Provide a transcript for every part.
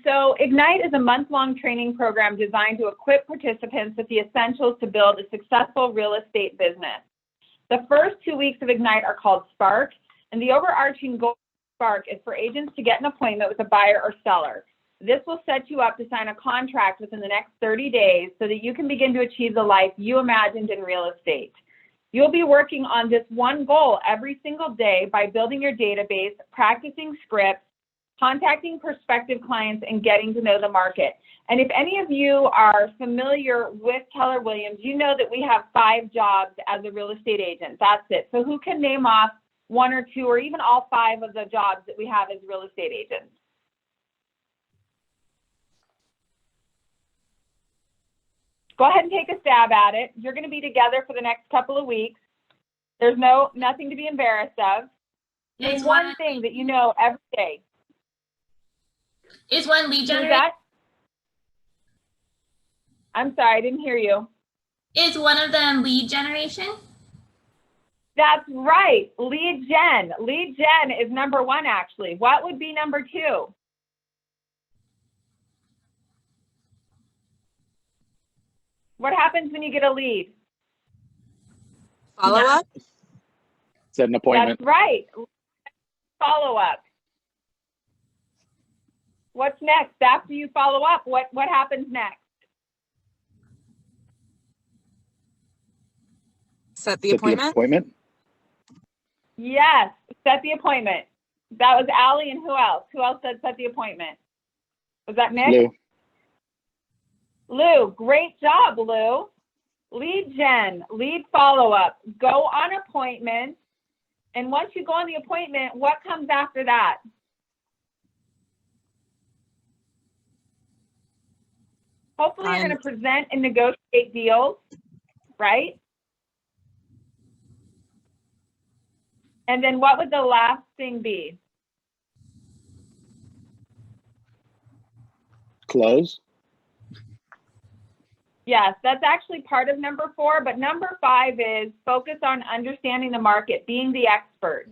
So Ignite is a month-long training program designed to equip participants with the essentials to build a successful real estate business. The first 2 weeks of Ignite are called Spark, and the overarching goal of Spark is for agents to get an appointment with a buyer or seller. This will set you up to sign a contract within the next 30 days so that you can begin to achieve the life you imagined in real estate. You'll be working on this one goal every single day by building your database, practicing scripts, contacting prospective clients, and getting to know the market. And if any of you are familiar with Keller Williams, you know that we have 5 jobs as a real estate agent. That's it. So who can name off 1 or 2 or even all 5 of the jobs that we have as real estate agents? Go ahead and take a stab at it. You're going to be together for the next couple of weeks. There's nothing to be embarrassed of. There's one thing that you know every day. Is one lead generation? I'm sorry, I didn't hear you. Is one of them lead generation? That's right, lead gen. Lead gen is number 1, actually. What would be number 2? What happens when you get a lead? Follow up? Set an appointment. That's right. Follow up. What's next? After you follow up, what happens next? Set the appointment? Yes, set the appointment. That was Allie, and who else? Who else said set the appointment? Was that Nick? Lou, great job, Lou. Lead gen, lead follow-up, go on appointment, and once you go on the appointment, what comes after that? Hopefully you're going to present and negotiate deals, right? And then what would the last thing be? Close. Yes, that's actually part of number 4, but number 5 is focus on understanding the market, being the expert,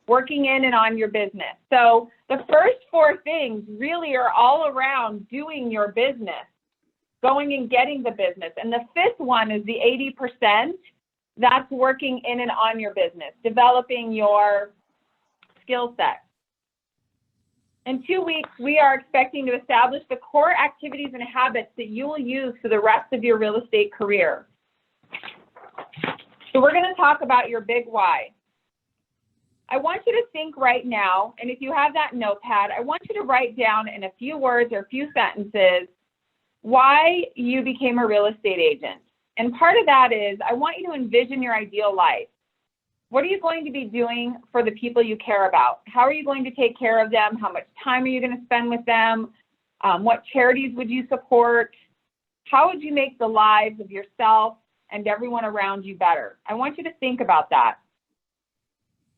working in and on your business. So the first 4 things really are all around doing your business, going and getting the business. And the 5th one is the 80%. That's working in and on your business, developing your skill set. In 2 weeks, we are expecting to establish the core activities and habits that you will use for the rest of your real estate career. So we're going to talk about your big why. I want you to think right now, and if you have that notepad, I want you to write down in a few words or a few sentences why you became a real estate agent. And part of that is I want you to envision your ideal life. What are you going to be doing for the people you care about? How are you going to take care of them? How much time are you going to spend with them? What charities would you support? How would you make the lives of yourself and everyone around you better? I want you to think about that.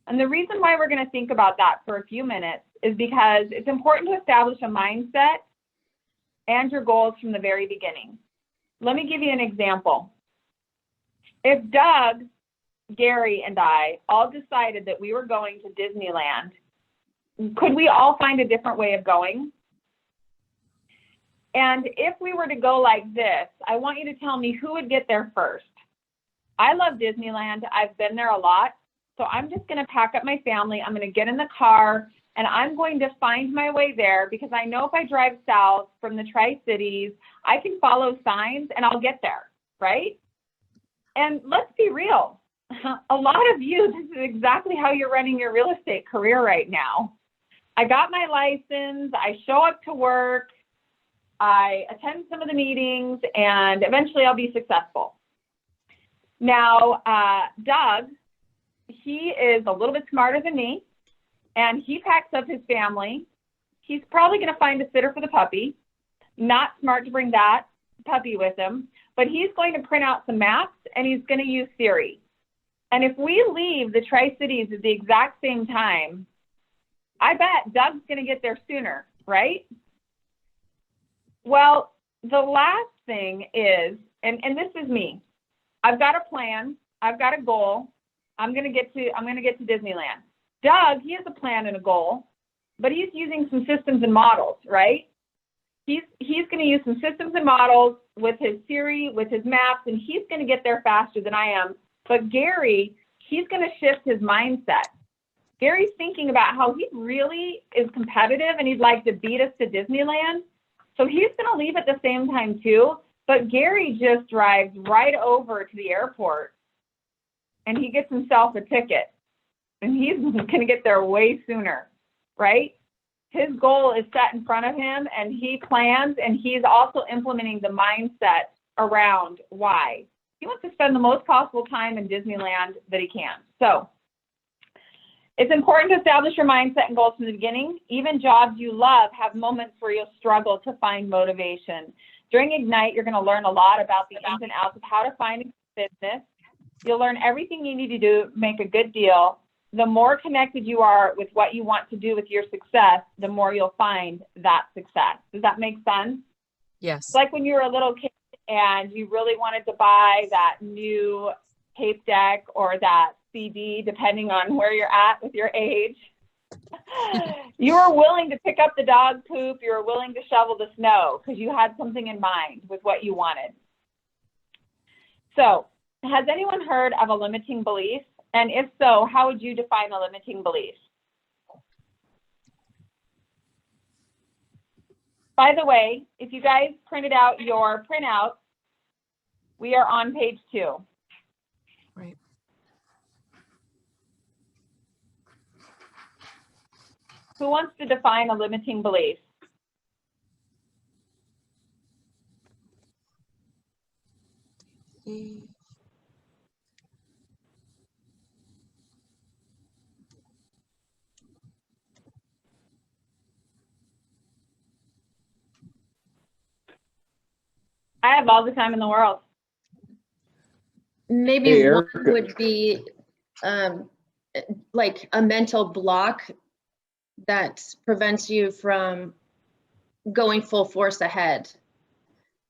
And the reason why we're going to think about that for a few minutes is because it's important to establish a mindset and your goals from the very beginning. Let me give you an example. If Doug, Gary, and I all decided that we were going to Disneyland, could we all find a different way of going? And if we were to go like this, I want you to tell me who would get there first. I love Disneyland. I've been there a lot. So I'm just going to pack up my family. I'm going to get in the car and I'm going to find my way there because I know if I drive south from the Tri-Cities, I can follow signs and I'll get there, right? And let's be real. A lot of you, this is exactly how you're running your real estate career right now. I got my license, I show up to work, I attend some of the meetings, and eventually I'll be successful. Now, Doug, he is a little bit smarter than me, and he packs up his family. He's probably going to find a sitter for the puppy. Not smart to bring that puppy with him, but he's going to print out some maps, and he's going to use Siri. And if we leave the Tri-Cities at the exact same time, I bet Doug's going to get there sooner, right? Well, the last thing is, and this is me. I've got a plan. I've got a goal. I'm going to get to Disneyland. Doug, he has a plan and a goal, but he's using some systems and models, right? he's going to use some systems and models with his Siri, with his maps, and he's going to get there faster than I am. But Gary, he's going to shift his mindset. Gary's thinking about how he really is competitive and he'd like to beat us to Disneyland. So he's going to leave at the same time too. But Gary just drives right over to the airport and he gets himself a ticket. And he's going to get there way sooner, right? His goal is set in front of him and he plans, and he's also implementing the mindset around why. He wants to spend the most possible time in Disneyland that he can. So it's important to establish your mindset and goals from the beginning. Even jobs you love have moments where you'll struggle to find motivation. During Ignite, you're going to learn a lot about the ins and outs of how to find a business. You'll learn everything you need to do to make a good deal. The more connected you are with what you want to do with your success, the more you'll find that success. Does that make sense? Yes. It's like when you were a little kid and you really wanted to buy that new tape deck or that CD, depending on where you're at with your age. You were willing to pick up the dog poop. You were willing to shovel the snow because you had something in mind with what you wanted. So, has anyone heard of a limiting belief? And if so, how would you define a limiting belief? By the way, if you guys printed out your printouts, we are on page 2. Right. Who wants to define a limiting belief? I have all the time in the world. Maybe Hey, one Erica. would be like a mental block that prevents you from going full force ahead.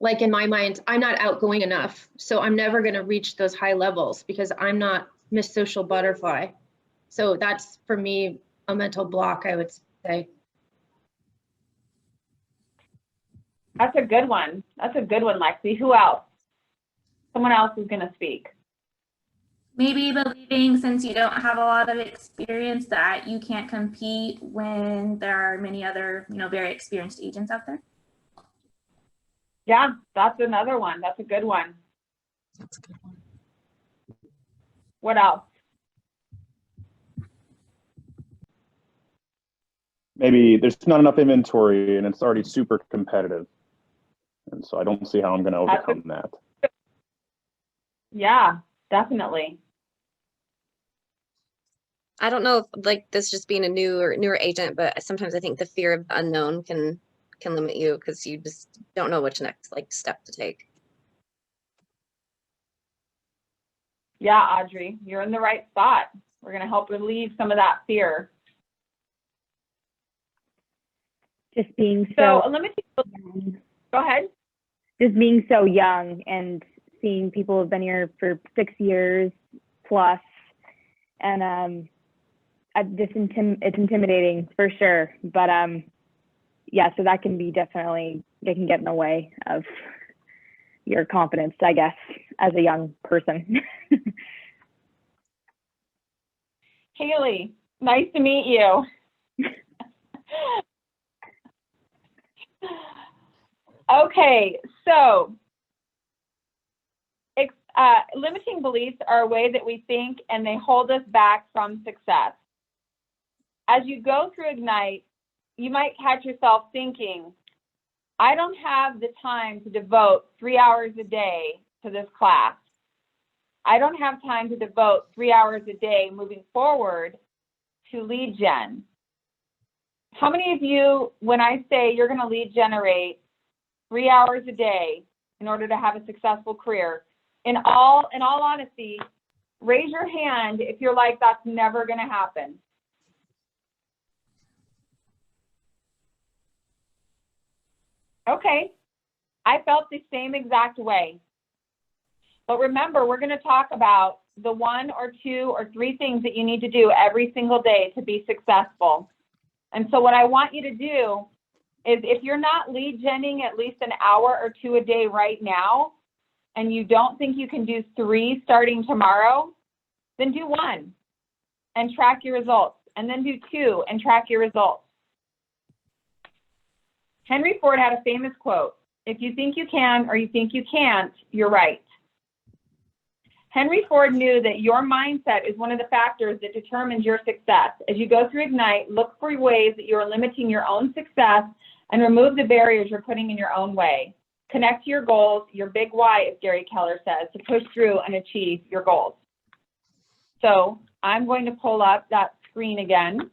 Like in my mind, I'm not outgoing enough, so I'm never going to reach those high levels because I'm not Miss Social Butterfly. So that's, for me, a mental block, I would say. That's a good one. That's a good one, Lexi. Who else? Someone else is going to speak. Maybe believing, since you don't have a lot of experience, that you can't compete when there are many other, very experienced agents out there. Yeah, that's another one. That's a good one. That's a good one. What else? Maybe there's not enough inventory and it's already super competitive. And so I don't see how I'm going to overcome that. Yeah, definitely. I don't know if like this just being a newer agent, but sometimes I think the fear of the unknown can limit you because you just don't know which next step to take. Yeah, Audrey, you're in the right spot. We're going to help relieve some of that fear. Just being So so limiting. Go ahead. just being so young and seeing people have been here for 6 years plus, and it's intimidating for sure. But yeah, so that can be definitely, it can get in the way of your confidence, I guess, as a young person. Haley, nice to meet you. Okay, so limiting beliefs are a way that we think and they hold us back from success. As you go through Ignite, you might catch yourself thinking, I don't have the time to devote 3 hours a day to this class. I don't have time to devote 3 hours a day moving forward to lead gen. How many of you, when I say you're going to lead generate 3 hours a day in order to have a successful career, in all honesty, raise your hand if you're like, that's never going to happen. Okay, I felt the same exact way. But remember, we're going to talk about the 1 or 2 or 3 things that you need to do every single day to be successful. And so what I want you to do is if you're not lead genning at least an hour or two a day right now, and you don't think you can do 3 starting tomorrow, then do 1 and track your results, and then do 2 and track your results. Henry Ford had a famous quote, "If you think you can or you think you can't, you're right." Henry Ford knew that your mindset is one of the factors that determines your success. As you go through Ignite, look for ways that you are limiting your own success and remove the barriers you're putting in your own way. Connect to your goals, your big why, as Gary Keller says, to push through and achieve your goals. So I'm going to pull up that screen again.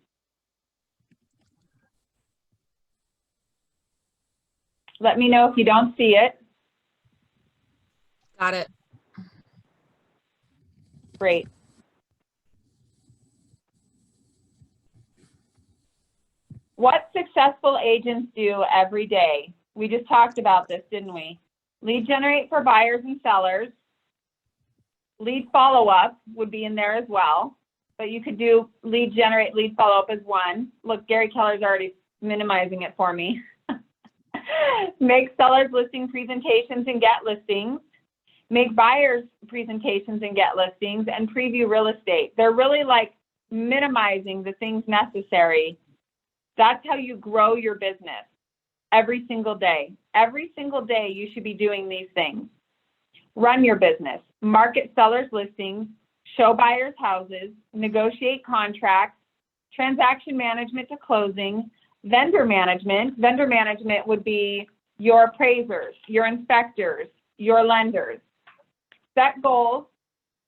Let me know if you don't see it. Got it. Great. What successful agents do every day? We just talked about this, didn't we? Lead generate for buyers and sellers. Lead follow-up would be in there as well, but you could do lead generate, lead follow-up as one. Look, Gary Keller's already minimizing it for me. Make sellers listing presentations and get listings. Make buyers presentations and get listings, and preview real estate. They're really like minimizing the things necessary. That's how you grow your business every single day. Every single day you should be doing these things. Run your business, market sellers listings, show buyers houses, negotiate contracts, transaction management to closing, vendor management. Vendor management would be your appraisers, your inspectors, your lenders. Set goals,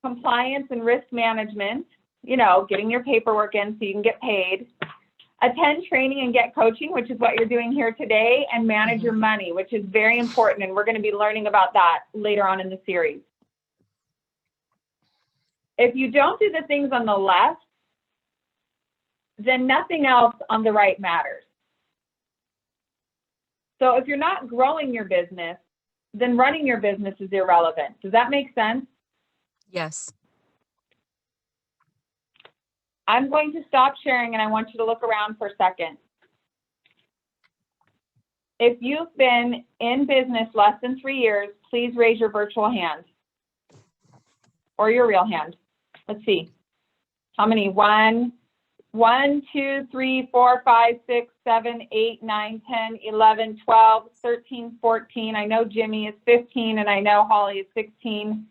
compliance and risk management, you know, getting your paperwork in so you can get paid. Attend training and get coaching, which is what you're doing here today, and manage your money, which is very important. And we're going to be learning about that later on in the series. If you don't do the things on the left, then nothing else on the right matters. So if you're not growing your business, then running your business is irrelevant. Does that make sense? Yes. I'm going to stop sharing and I want you to look around for a second. If you've been in business less than 3 years, please raise your virtual hand or your real hand. Let's see. How many? 1, 2, 3, 4, 5, 6, 7, 8, 9, 10, 11, 12, 13, 14. I know Jimmy is 15 and I know Holly is 16.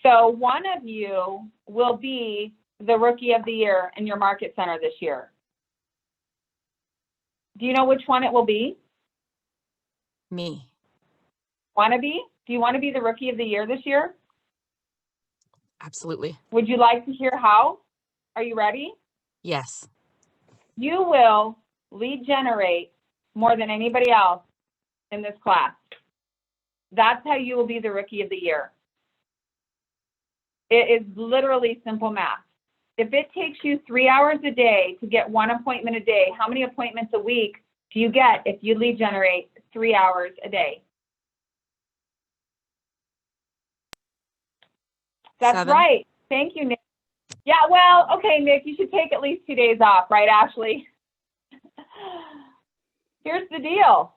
So one of you will be the Rookie of the Year in your market center this year. Do you know which one it will be? Me. Want to be? Do you want to be the Rookie of the Year this year? Absolutely. Would you like to hear how? Are you ready? Yes. You will lead generate more than anybody else in this class. That's how you will be the Rookie of the Year. It is literally simple math. If it takes you 3 hours a day to get 1 appointment a day, how many appointments a week do you get if you lead generate 3 hours a day? That's 7. right. Thank you, Nick. Yeah, well, okay, Nick, you should take at least 2 days off, right, Ashley? Here's the deal.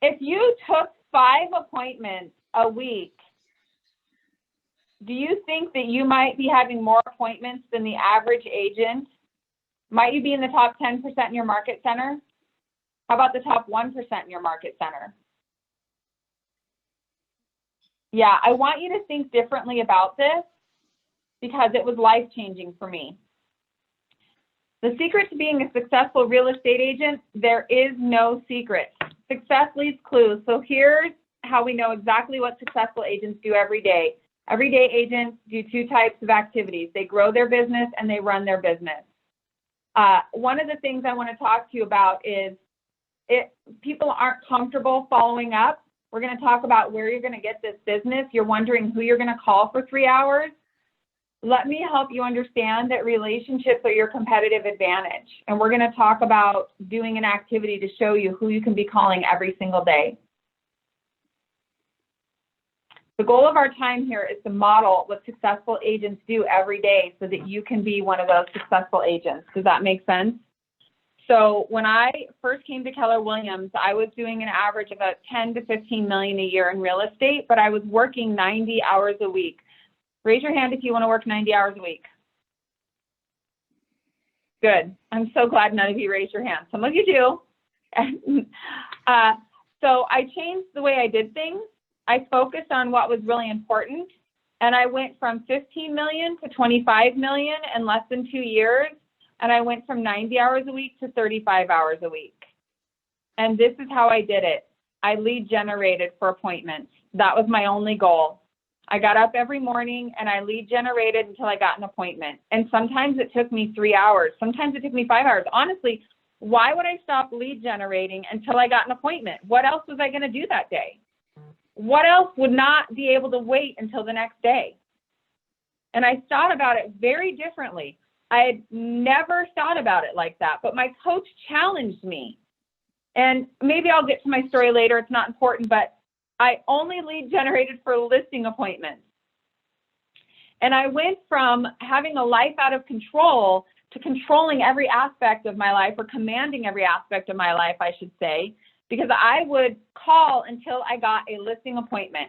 If you took 5 appointments a week, do you think that you might be having more appointments than the average agent? Might you be in the top 10% in your market center? How about the top 1% in your market center? Yeah, I want you to think differently about this because it was life-changing for me. The secret to being a successful real estate agent, there is no secret. Success leaves clues. So here's how we know exactly what successful agents do every day. Everyday agents do 2 types of activities. They grow their business and they run their business. One of the things I want to talk to you about is people aren't comfortable following up. We're going to talk about where you're going to get this business. You're wondering who you're going to call for 3 hours. Let me help you understand that relationships are your competitive advantage. And we're going to talk about doing an activity to show you who you can be calling every single day. The goal of our time here is to model what successful agents do every day so that you can be one of those successful agents. Does that make sense? So when I first came to Keller Williams, I was doing an average of about 10 to 15 million a year in real estate, but I was working 90 hours a week. Raise your hand if you want to work 90 hours a week. Good. I'm so glad none of you raised your hand. Some of you do. So I changed the way I did things. I focused on what was really important. And I went from 15 million to 25 million in less than 2 years. And I went from 90 hours a week to 35 hours a week. And this is how I did it. I lead generated for appointments. That was my only goal. I got up every morning and I lead generated until I got an appointment. And sometimes it took me 3 hours. Sometimes it took me 5 hours. Honestly, why would I stop lead generating until I got an appointment? What else was I going to do that day? What else would not be able to wait until the next day? And I thought about it very differently. I had never thought about it like that, but my coach challenged me. And maybe I'll get to my story later. It's not important, but I only lead generated for listing appointments. And I went from having a life out of control to controlling every aspect of my life, or commanding every aspect of my life, I should say, because I would call until I got a listing appointment.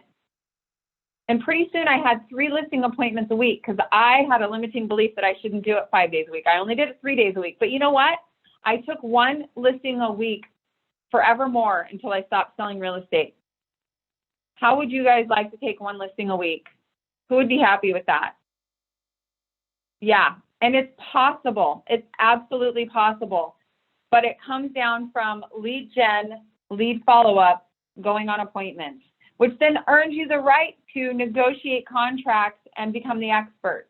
And pretty soon I had 3 listing appointments a week because I had a limiting belief that I shouldn't do it 5 days a week. I only did it 3 days a week. But you know what? I took 1 listing a week forevermore until I stopped selling real estate. How would you guys like to take 1 listing a week? Who would be happy with that? Yeah, and it's possible. It's absolutely possible. But it comes down from lead gen, lead follow-up, going on appointments, which then earns you the right to negotiate contracts and become the expert.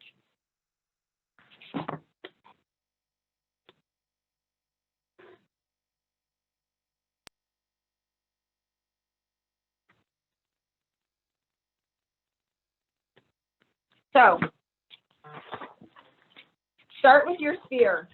So, start with your sphere.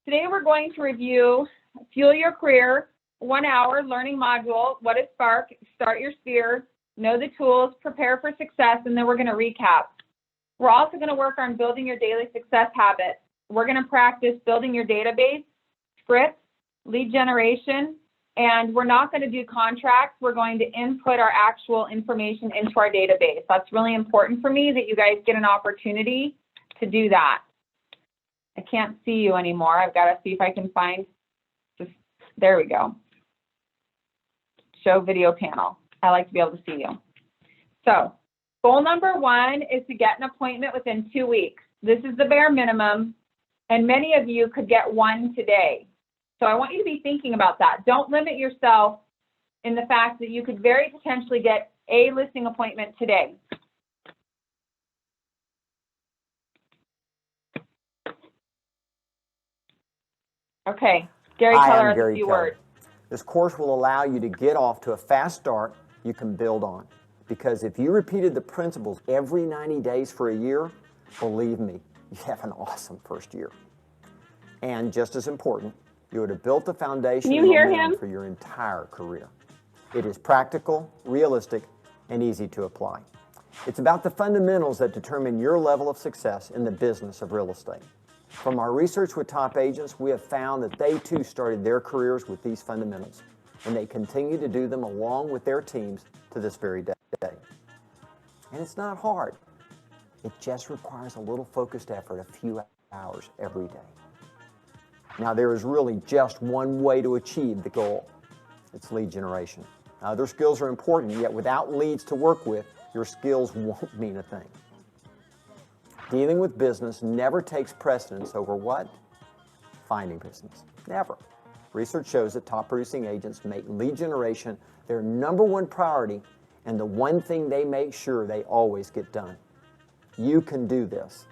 Today we're going to review Fuel Your Career, 1 hour learning module, what is Spark, start your sphere, know the tools, prepare for success, and then we're going to recap. We're also going to work on building your daily success habits. We're going to practice building your database, scripts, lead generation, and we're not going to do contracts. We're going to input our actual information into our database. That's really important for me that you guys get an opportunity to do that. I can't see you anymore. I've got to see if I can find this. There we go. Show video panel. I like to be able to see you. So goal number 1 is to get an appointment within 2 weeks. This is the bare minimum, and many of you could get 1 today. So I want you to be thinking about that. Don't limit yourself in the fact that you could very potentially get a listing appointment today. Okay, Gary Hi, Keller I'm has a Gary few Keller. words. This course will allow you to get off to a fast start you can build on. Because if you repeated the principles every 90 days for a year, believe me, you have an awesome first year. And just as important, you would have built the foundation Can you and hear momentum him? for your entire career. It is practical, realistic, and easy to apply. It's about the fundamentals that determine your level of success in the business of real estate. From our research with top agents, we have found that they too started their careers with these fundamentals, and they continue to do them along with their teams to this very day. And it's not hard. It just requires a little focused effort, a few hours every day. Now, there is really just one way to achieve the goal. It's lead generation. Other skills are important, yet without leads to work with, your skills won't mean a thing. Dealing with business never takes precedence over what? Finding business. Never. Research shows that top producing agents make lead generation their #1 priority and the one thing they make sure they always get done. You can do this.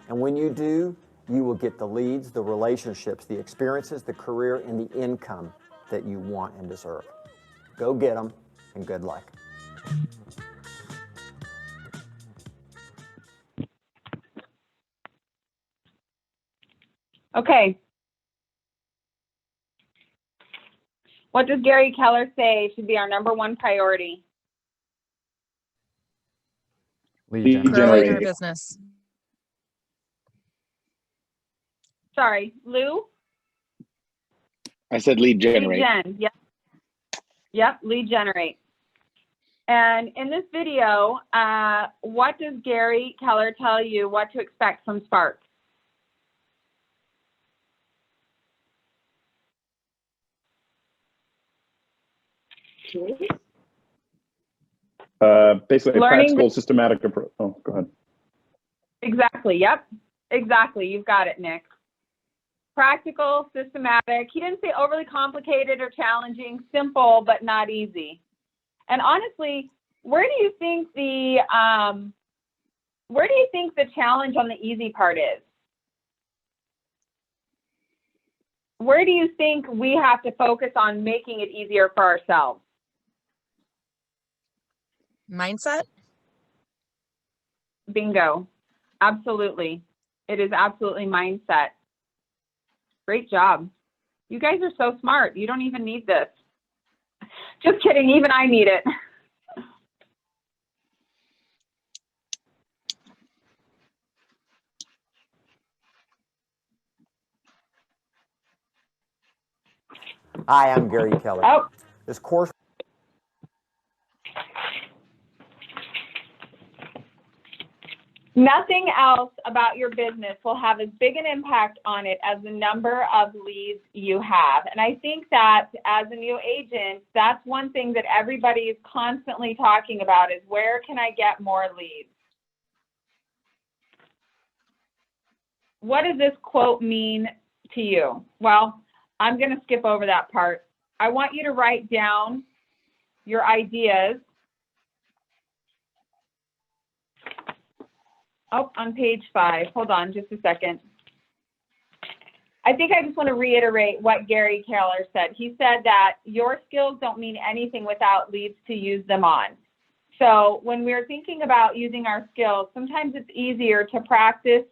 And when you do, you will get the leads, the relationships, the experiences, the career, and the income that you want and deserve. Go get them, and good luck. Okay. What does Gary Keller say should be our #1 priority? Lead Growing generated. your business. Sorry, Lou? I said lead generate. Lead gen, yep. Yep, lead generate. And in this video, what does Gary Keller tell you what to expect from Spark? Basically, a Learning practical, systematic approach. Oh, go ahead. Exactly, yep. Exactly, you've got it, Nick. Practical, systematic. He didn't say overly complicated or challenging, simple, but not easy. And honestly, where do you think the challenge on the easy part is? Where do you think we have to focus on making it easier for ourselves? Mindset? Bingo. Absolutely. It is absolutely mindset. Great job. You guys are so smart. You don't even need this. Just kidding. Even I need it. Hi, I'm Gary Keller. Oh, This course nothing else about your business will have as big an impact on it as the number of leads you have. And I think that as a new agent, that's one thing that everybody is constantly talking about is where can I get more leads? What does this quote mean to you? Well, I'm going to skip over that part. I want you to write down your ideas. Oh, on page 5. Hold on just a second. I think I just want to reiterate what Gary Keller said. He said that your skills don't mean anything without leads to use them on. So when we're thinking about using our skills, sometimes it's easier to practice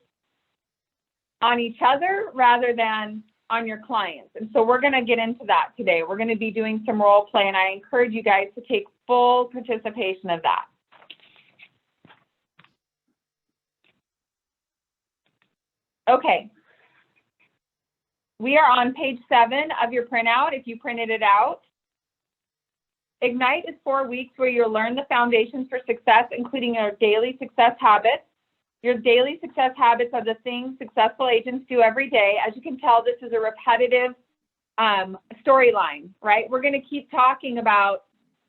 on each other rather than on your clients. And so we're going to get into that today. We're going to be doing some role play, and I encourage you guys to take full participation of that. Okay. We are on page 7 of your printout, if you printed it out. Ignite is 4 weeks where you'll learn the foundations for success, including your daily success habits. Your daily success habits are the things successful agents do every day. As you can tell, this is a repetitive storyline, right? We're going to keep talking about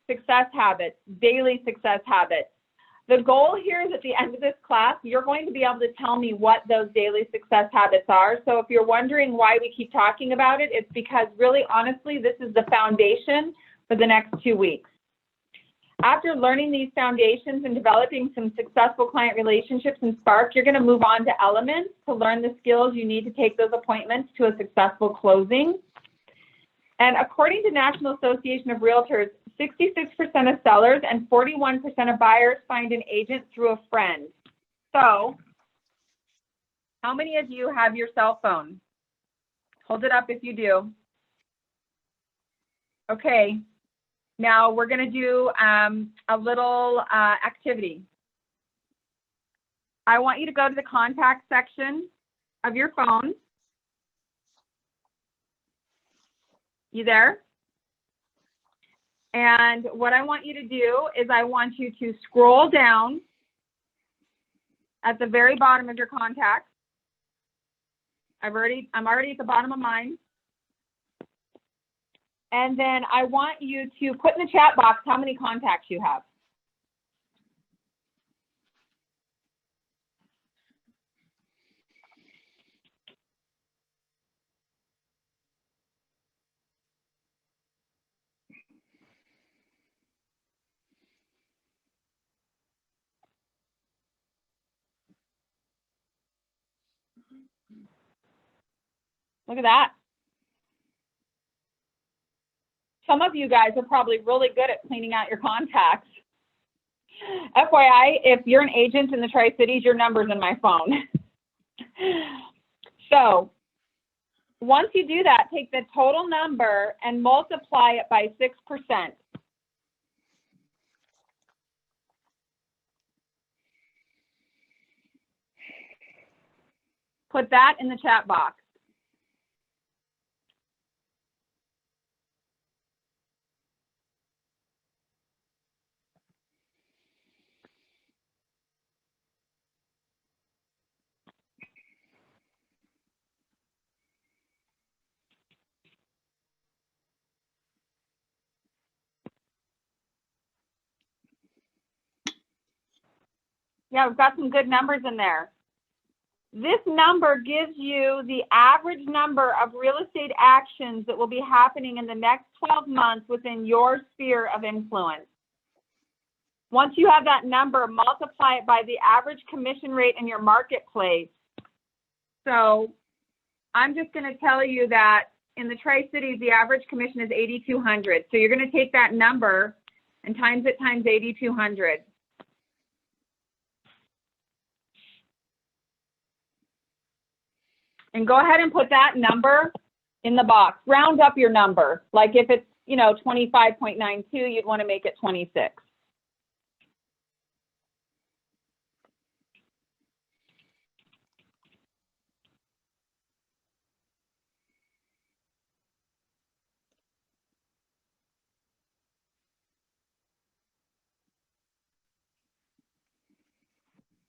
success habits, daily success habits. The goal here is at the end of this class, you're going to be able to tell me what those daily success habits are. So if you're wondering why we keep talking about it, it's because really, honestly, this is the foundation for the next 2 weeks. After learning these foundations and developing some successful client relationships in Spark, you're going to move on to Elements to learn the skills you need to take those appointments to a successful closing. And according to National Association of Realtors, 66% of sellers and 41% of buyers find an agent through a friend. So, how many of you have your cell phone? Hold it up if you do. Okay. Now we're going to do a little activity. I want you to go to the contact section of your phone. You there? And what I want you to do is I want you to scroll down at the very bottom of your contacts. I'm already at the bottom of mine. And then I want you to put in the chat box how many contacts you have. Look at that. Some of you guys are probably really good at cleaning out your contacts. FYI, if you're an agent in the Tri-Cities, your number's in my phone. So once you do that, take the total number and multiply it by 6%. Put that in the chat box. Yeah, we've got some good numbers in there. This number gives you the average number of real estate actions that will be happening in the next 12 months within your sphere of influence. Once you have that number, multiply it by the average commission rate in your marketplace. So I'm just going to tell you that in the Tri-Cities, the average commission is $8,200. So you're going to take that number and times it times 8,200. And go ahead and put that number in the box. Round up your number. Like if it's, 25.92, you'd want to make it 26.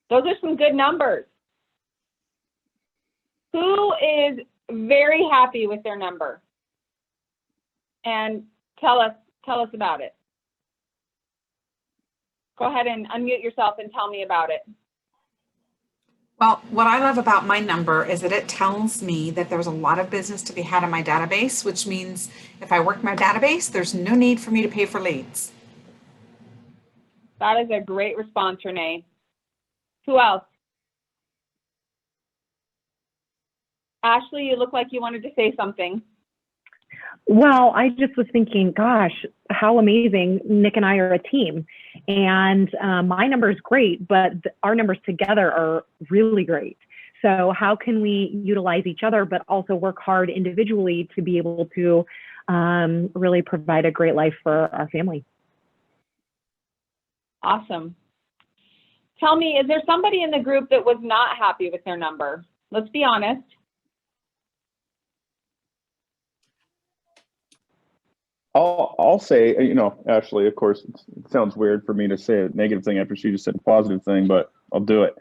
Those are some good numbers. Who is very happy with their number? And tell us about it. Go ahead and unmute yourself and tell me about it. Well, what I love about my number is that it tells me that there's a lot of business to be had in my database, which means if I work my database, there's no need for me to pay for leads. That is a great response, Renee. Who else? Ashley, you look like you wanted to say something. Well, I just was thinking, gosh, how amazing. Nick and I are a team. And my number is great, but our numbers together are really great. So how can we utilize each other, but also work hard individually to be able to really provide a great life for our family? Awesome. Tell me, is there somebody in the group that was not happy with their number? Let's be honest. I'll say, Ashley, of course, it sounds weird for me to say a negative thing after she just said a positive thing, but I'll do it.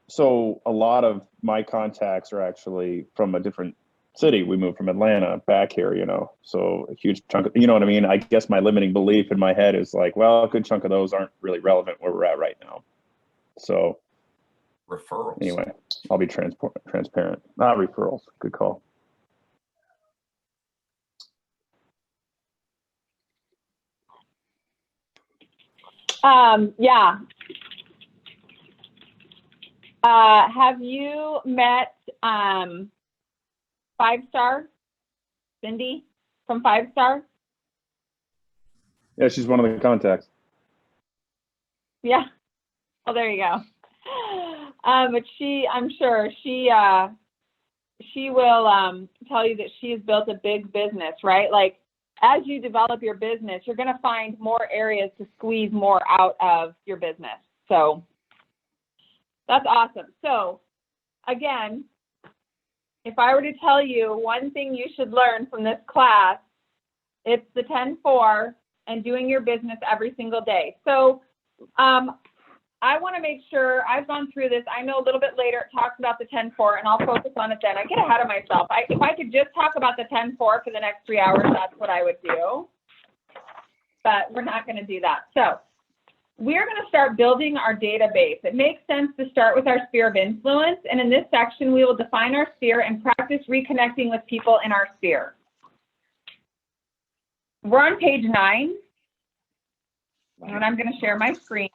So a lot of my contacts are actually from a different city. We moved from Atlanta back here, so a huge chunk of, what I mean? I guess my limiting belief in my head is like, well, a good chunk of those aren't really relevant where we're at right now. So referrals. Anyway, I'll be transparent. Not referrals. Good call. Yeah. Have you met 5 Star, Cindy from 5 Star? Yeah, she's one of the contacts. Yeah. Oh, there you go. But I'm sure she will tell you that she has built a big business, right? Like, as you develop your business, you're going to find more areas to squeeze more out of your business. So that's awesome. So again, if I were to tell you one thing you should learn from this class, it's the 10-4 and doing your business every single day. So I want to make sure I've gone through this. I know a little bit later it talks about the 10-4, and I'll focus on it then. I get ahead of myself. If I could just talk about the 10-4 for the next 3 hours, that's what I would do. But we're not going to do that. So we're going to start building our database. It makes sense to start with our sphere of influence. And in this section, we will define our sphere and practice reconnecting with people in our sphere. We're on page 9. And I'm going to share my screen.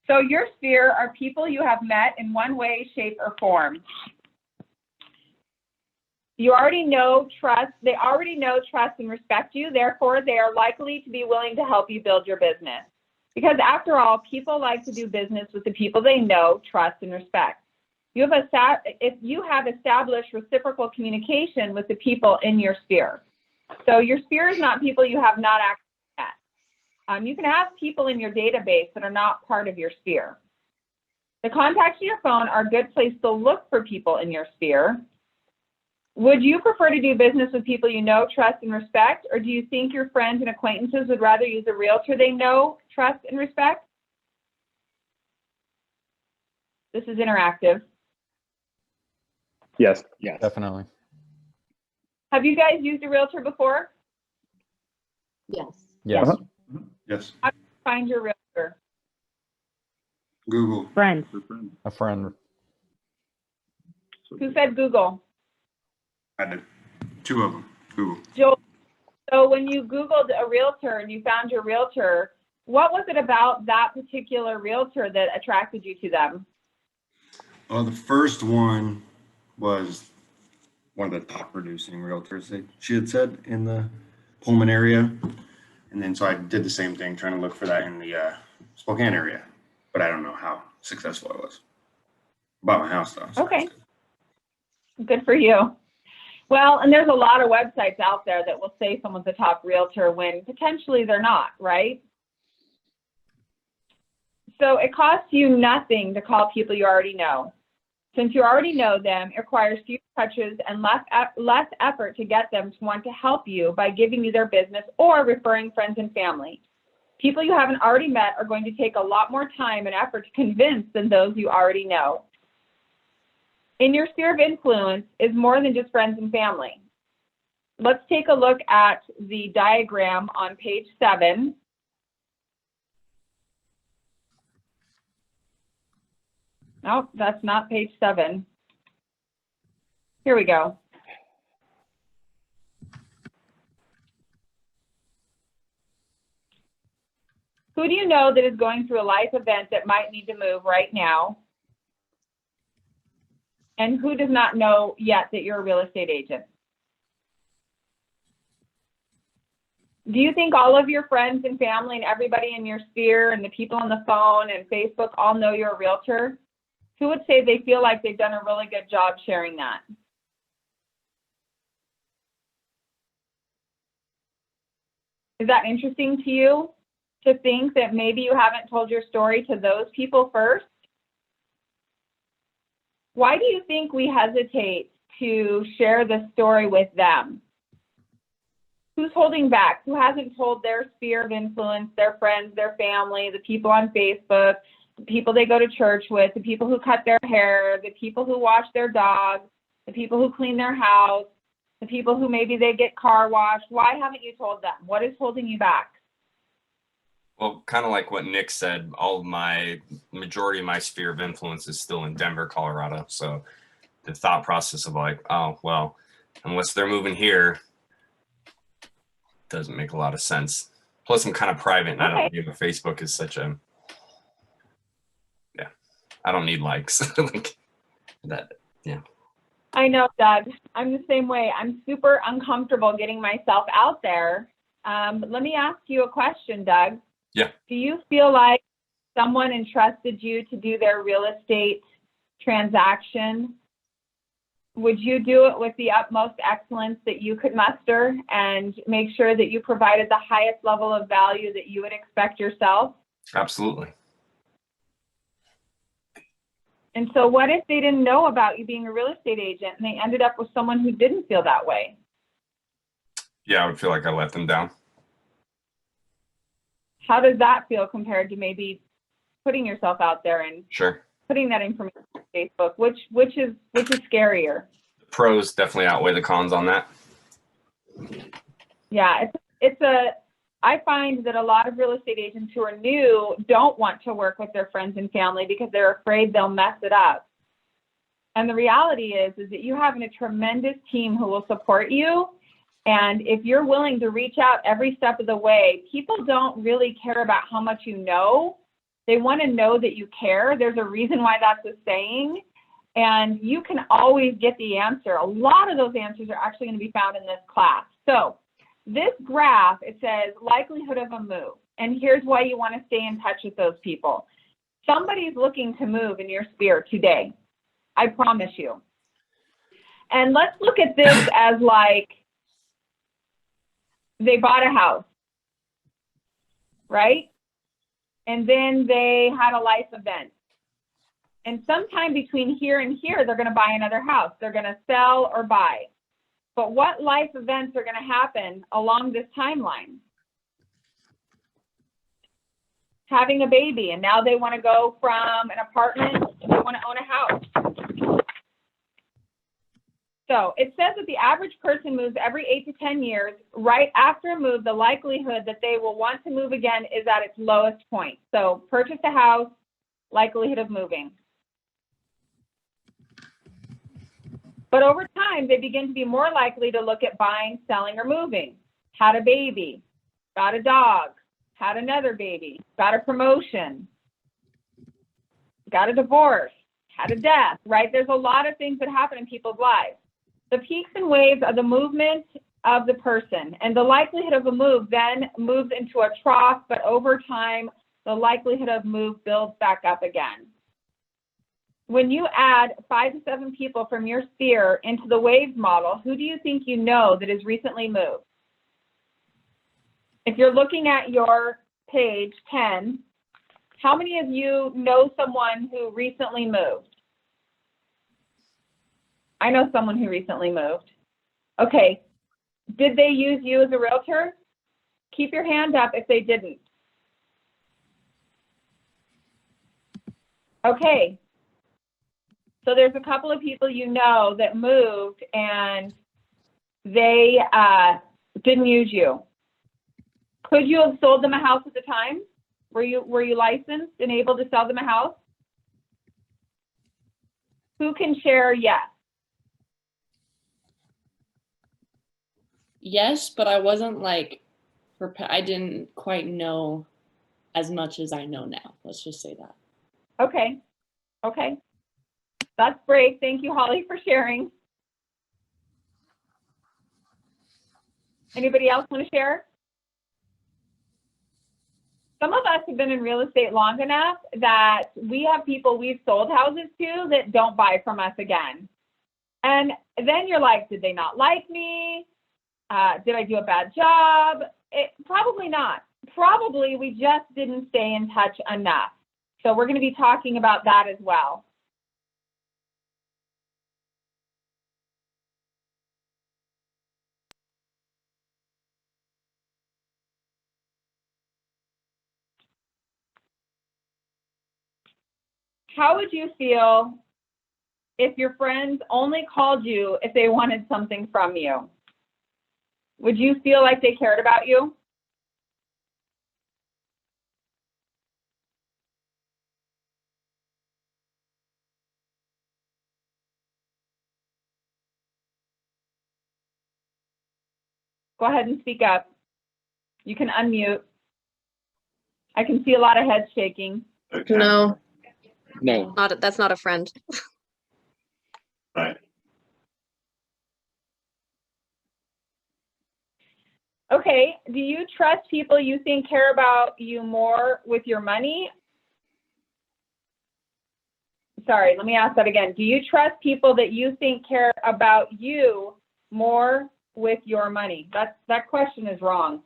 So your sphere are people you have met in one way, shape, or form. You already know trust. They already know, trust, and respect you. Therefore, they are likely to be willing to help you build your business. Because after all, people like to do business with the people they know, trust, and respect. If you have established reciprocal communication with the people in your sphere. So your sphere is not people you have not access. You can have people in your database that are not part of your sphere. The contacts in your phone are a good place to look for people in your sphere. Would you prefer to do business with people you know, trust, and respect, or do you think your friends and acquaintances would rather use a realtor they know, trust, and respect? This is interactive. Yes. Yes. Definitely. Have you guys used a realtor before? Yes. Yes. Uh-huh. Yes. Find your realtor. Google. Friends. A friend. Who said Google? I did. 2 of them. Google. Joel, so when you Googled a realtor and you found your realtor, what was it about that particular realtor that attracted you to them? Well, the first one was one of the top producing realtors that she had said in the Pullman area. And then so I did the same thing, trying to look for that in the Spokane area. But I don't know how successful I was. Bought my house though. So Okay. Good for you. Well, and there's a lot of websites out there that will say someone's a top realtor when potentially they're not, right? So it costs you nothing to call people you already know. Since you already know them, it requires few touches and less effort to get them to want to help you by giving you their business or referring friends and family. People you haven't already met are going to take a lot more time and effort to convince than those you already know. In your sphere of influence is more than just friends and family. Let's take a look at the diagram on page 7. Nope, that's not page 7. Here we go. Who do you know that is going through a life event that might need to move right now? And who does not know yet that you're a real estate agent? Do you think all of your friends and family and everybody in your sphere and the people on the phone and Facebook all know you're a realtor? Who would say they feel like they've done a really good job sharing that? Is that interesting to you to think that maybe you haven't told your story to those people first? Why do you think we hesitate to share the story with them? Who's holding back? Who hasn't told their sphere of influence, their friends, their family, the people on Facebook, the people they go to church with, the people who cut their hair, the people who wash their dogs, the people who clean their house, the people who maybe they get car washed? Why haven't you told them? What is holding you back? Well, kind of like what Nick said, majority of my sphere of influence is still in Denver, Colorado. So the thought process of like, oh, well, unless they're moving here, doesn't make a lot of sense. Plus I'm kind of private and I don't, Facebook is such a, I don't need likes. Like that, yeah. I know, Doug. I'm the same way. I'm super uncomfortable getting myself out there. Let me ask you a question, Doug. Yeah. Do you feel like someone entrusted you to do their real estate transaction? Would you do it with the utmost excellence that you could muster and make sure that you provided the highest level of value that you would expect yourself? Absolutely. And so what if they didn't know about you being a real estate agent and they ended up with someone who didn't feel that way? Yeah, I would feel like I let them down. How does that feel compared to maybe putting yourself out there and Sure. putting that information on Facebook? Which is scarier? The pros definitely outweigh the cons on that. Yeah, I find that a lot of real estate agents who are new don't want to work with their friends and family because they're afraid they'll mess it up. And the reality is that you have a tremendous team who will support you. And if you're willing to reach out every step of the way, people don't really care about how much you know. They want to know that you care. There's a reason why that's a saying. And you can always get the answer. A lot of those answers are actually going to be found in this class. So this graph, it says likelihood of a move. And here's why you want to stay in touch with those people. Somebody's looking to move in your sphere today. I promise you. And let's look at this as like they bought a house, right? And then they had a life event. And sometime between here and here, they're going to buy another house. They're going to sell or buy. But what life events are going to happen along this timeline? having a baby, and now they want to go from an apartment to they want to own a house. So it says that the average person moves every 8 to 10 years. Right after a move, the likelihood that they will want to move again is at its lowest point. So purchase a house, likelihood of moving. But over time, they begin to be more likely to look at buying, selling, or moving. Had a baby, got a dog, had another baby, got a promotion, got a divorce, had a death, right? There's a lot of things that happen in people's lives. The peaks and waves are the movement of the person, and the likelihood of a move then moves into a trough, but over time, the likelihood of move builds back up again. When you add 5 to 7 people from your sphere into the waves model, who do you think you know that has recently moved? If you're looking at your page 10, how many of you know someone who recently moved? I know someone who recently moved. Okay, did they use you as a realtor? Keep your hand up if they didn't. Okay, so there's a couple of people you know that moved and they didn't use you. Could you have sold them a house at the time? Were you licensed and able to sell them a house? Who can share yes? Yes, but I wasn't like, I didn't quite know as much as I know now. Let's just say that. Okay, okay. That's great. Thank you, Holly, for sharing. Anybody else want to share? Some of us have been in real estate long enough that we have people we've sold houses to that don't buy from us again. And then you're like, did they not like me? Did I do a bad job? Probably not. Probably we just didn't stay in touch enough. So we're going to be talking about that as well. How would you feel if your friends only called you if they wanted something from you? Would you feel like they cared about you? Go ahead and speak up. You can unmute. I can see a lot of heads shaking. No. No. That's not a friend. Right. Okay, do you trust people you think care about you more with your money? Sorry, let me ask that again. Do you trust people that you think care about you more with your money? That question is wrong.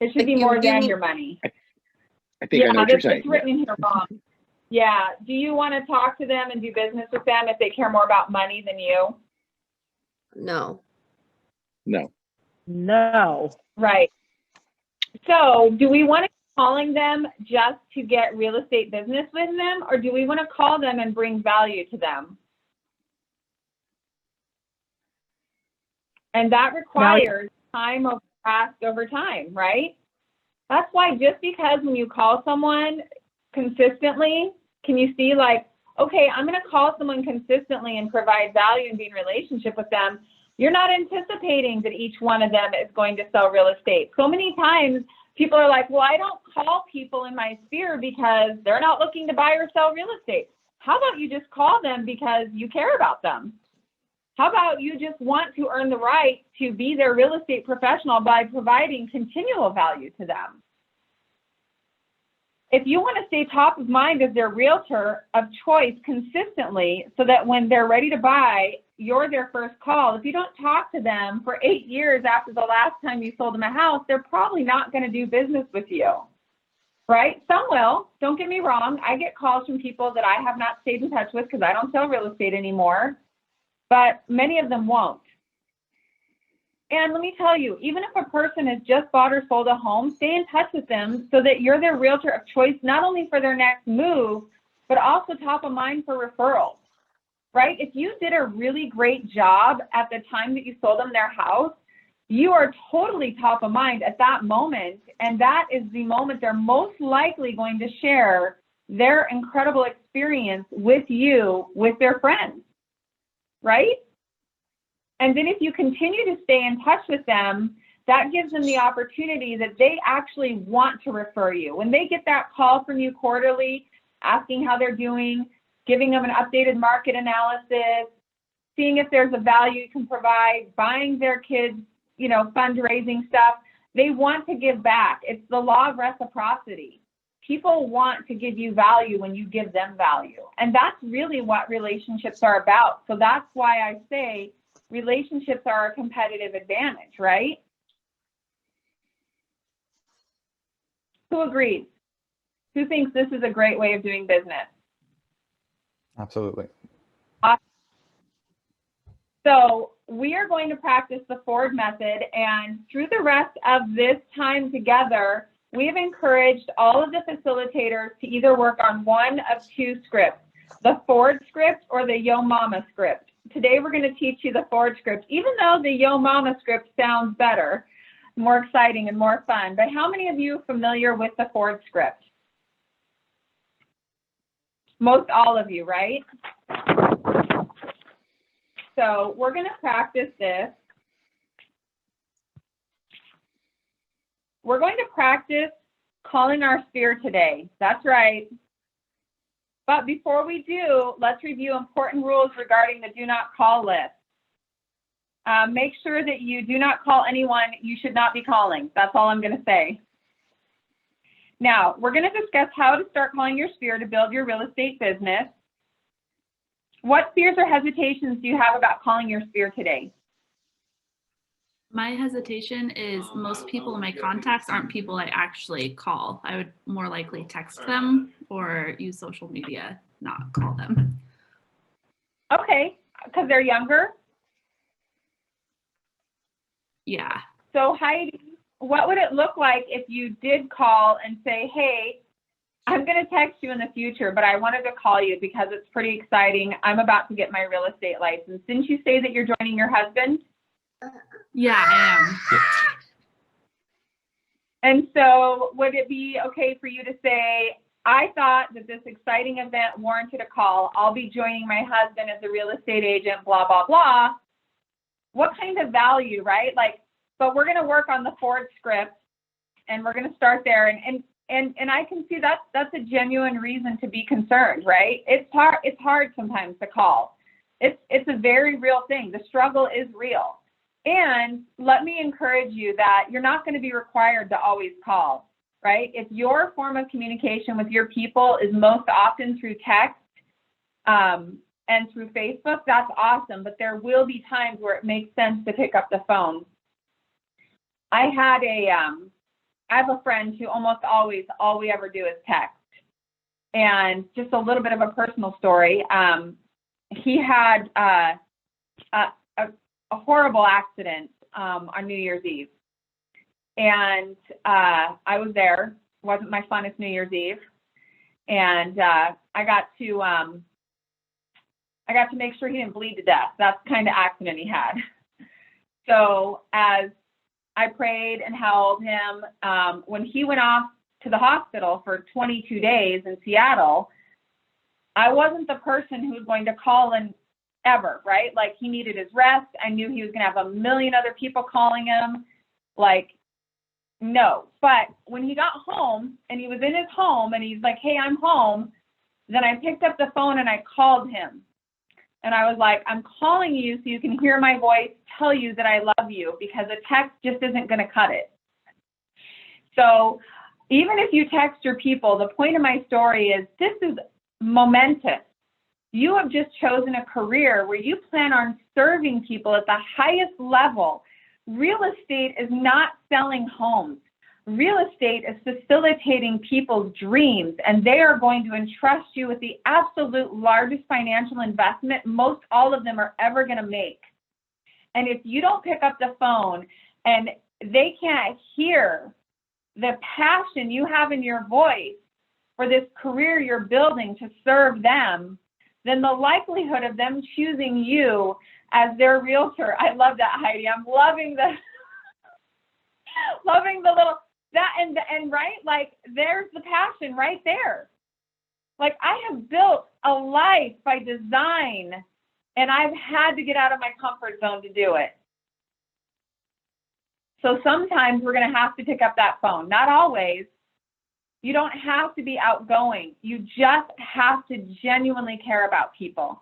It should be more than your money. I think I know what you're saying. It's written in here wrong. Yeah. Do you want to talk to them and do business with them if they care more about money than you? No. No. No. Right. So do we want to be calling them just to get real estate business with them, or do we want to call them and bring value to them? And that requires time passed over time, right? That's why just because when you call someone consistently, can you see like, okay, I'm going to call someone consistently and provide value and be in relationship with them. You're not anticipating that each one of them is going to sell real estate. So many times people are like, well, I don't call people in my sphere because they're not looking to buy or sell real estate. How about you just call them because you care about them? How about you just want to earn the right to be their real estate professional by providing continual value to them? If you want to stay top of mind as their realtor of choice consistently so that when they're ready to buy, you're their first call. If you don't talk to them for 8 years after the last time you sold them a house, they're probably not going to do business with you, right? Some will. Don't get me wrong. I get calls from people that I have not stayed in touch with because I don't sell real estate anymore, but many of them won't. And let me tell you, even if a person has just bought or sold a home, stay in touch with them so that you're their realtor of choice, not only for their next move, but also top of mind for referrals, right? If you did a really great job at the time that you sold them their house, you are totally top of mind at that moment. And that is the moment they're most likely going to share their incredible experience with you, with their friends, right? And then if you continue to stay in touch with them, that gives them the opportunity that they actually want to refer you. When they get that call from you quarterly, asking how they're doing, giving them an updated market analysis, seeing if there's a value you can provide, buying their kids, you know, fundraising stuff, they want to give back. It's the law of reciprocity. People want to give you value when you give them value. And that's really what relationships are about. So that's why I say relationships are a competitive advantage, right? Who agrees? Who thinks this is a great way of doing business? Absolutely. So we are going to practice the Ford method, and through the rest of this time together, we have encouraged all of the facilitators to either work on one of two scripts, the Ford script or the Yo Mama script. Today we're going to teach you the Ford script, even though the Yo Mama script sounds better, more exciting and more fun. But how many of you are familiar with the Ford script? Most all of you, right? So we're going to practice this. We're going to practice calling our sphere today. That's right. But before we do, let's review important rules regarding the do not call list. Make sure that you do not call anyone you should not be calling. That's all I'm going to say. Now, we're going to discuss how to start calling your sphere to build your real estate business. What fears or hesitations do you have about calling your sphere today? My hesitation is most people in my contacts aren't people I actually call. I would more likely text them or use social media, not call them. Okay, because they're younger? Yeah. So Heidi, what would it look like if you did call and say, hey, I'm going to text you in the future, but I wanted to call you because it's pretty exciting. I'm about to get my real estate license. Didn't you say that you're joining your husband? Yeah, I am. And so would it be okay for you to say, I thought that this exciting event warranted a call. I'll be joining my husband as a real estate agent, blah, blah, blah. What kind of value, right? Like, but we're going to work on the Ford script and we're going to start there. And I can see that's a genuine reason to be concerned, right? It's hard sometimes to call. It's a very real thing. The struggle is real. And let me encourage you that you're not going to be required to always call, right? If your form of communication with your people is most often through text and through Facebook, that's awesome. But there will be times where it makes sense to pick up the phone. I have a friend who almost always, all we ever do is text. And just a little bit of a personal story. He had a horrible accident on New Year's Eve. And I was there. It wasn't my funnest New Year's Eve. And I got to make sure he didn't bleed to death. That's the kind of accident he had. So as I prayed and held him, when he went off to the hospital for 22 days in Seattle, I wasn't the person who was going to call in ever, right? Like, he needed his rest. I knew he was going to have a million other people calling him. Like, no. But when he got home and he was in his home and he's like, hey, I'm home, then I picked up the phone and I called him. And I was like, I'm calling you so you can hear my voice, tell you that I love you, because a text just isn't going to cut it. So even if you text your people, the point of my story is this is momentous. You have just chosen a career where you plan on serving people at the highest level. Real estate is not selling homes. Real estate is facilitating people's dreams, and they are going to entrust you with the absolute largest financial investment most all of them are ever going to make. And if you don't pick up the phone and they can't hear the passion you have in your voice for this career you're building to serve them, then the likelihood of them choosing you as their realtor, I love that, Heidi. I'm loving the loving the little that and right, like there's the passion right there. Like I have built a life by design, and I've had to get out of my comfort zone to do it. So sometimes we're going to have to pick up that phone. Not always. You don't have to be outgoing. You just have to genuinely care about people.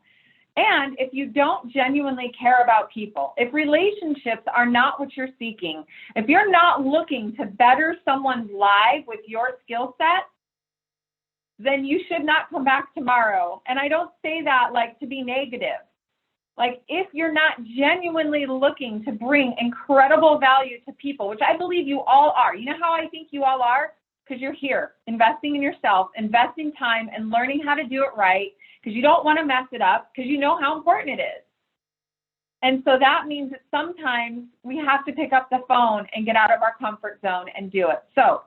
And if you don't genuinely care about people, if relationships are not what you're seeking, if you're not looking to better someone's life with your skill set, then you should not come back tomorrow. And I don't say that like to be negative. Like if you're not genuinely looking to bring incredible value to people, which I believe you all are. You know how I think you all are? Because you're here investing in yourself, investing time and learning how to do it right, because you don't want to mess it up, because you know how important it is. And so that means that sometimes we have to pick up the phone and get out of our comfort zone and do it. So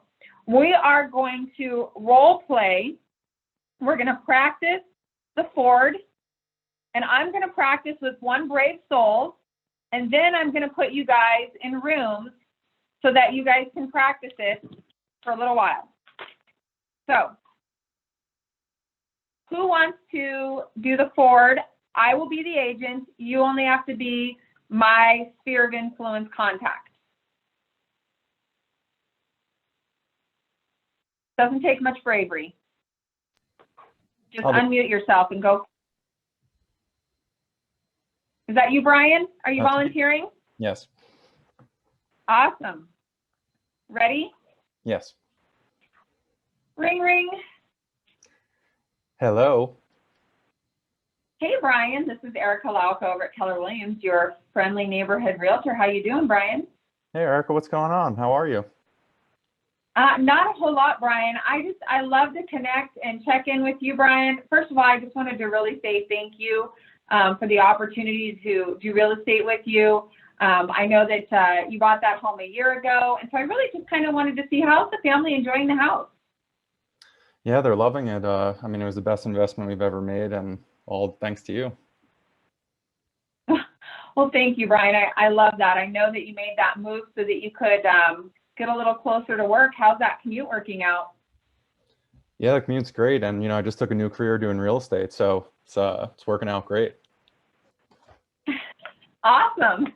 we are going to role play. We're going to practice the Ford, and I'm going to practice with one brave soul, and then I'm going to put you guys in rooms so that you guys can practice it for a little while. So who wants to do the Ford? I will be the agent. You only have to be my sphere of influence contact. Doesn't take much bravery. Just unmute yourself and go. Is that you, Brian? Are you volunteering? Yes. Awesome. Ready? Yes. Ring, ring. Hello. Hey, Brian. This is Erica Lauka over at Keller Williams, your friendly neighborhood realtor. How you doing, Brian? Hey, Erica, what's going on? How are you? Not a whole lot, Brian. I love to connect and check in with you, Brian. First of all, I just wanted to really say thank you for the opportunity to do real estate with you. I know that you bought that home a year ago, and so I really just kind of wanted to see how's the family enjoying the house. Yeah, they're loving it. I mean, it was the best investment we've ever made, and all thanks to you. Well, thank you, Brian. I love that. I know that you made that move so that you could get a little closer to work. How's that commute working out? Yeah, the commute's great, and I just took a new career doing real estate, so it's working out great. Awesome.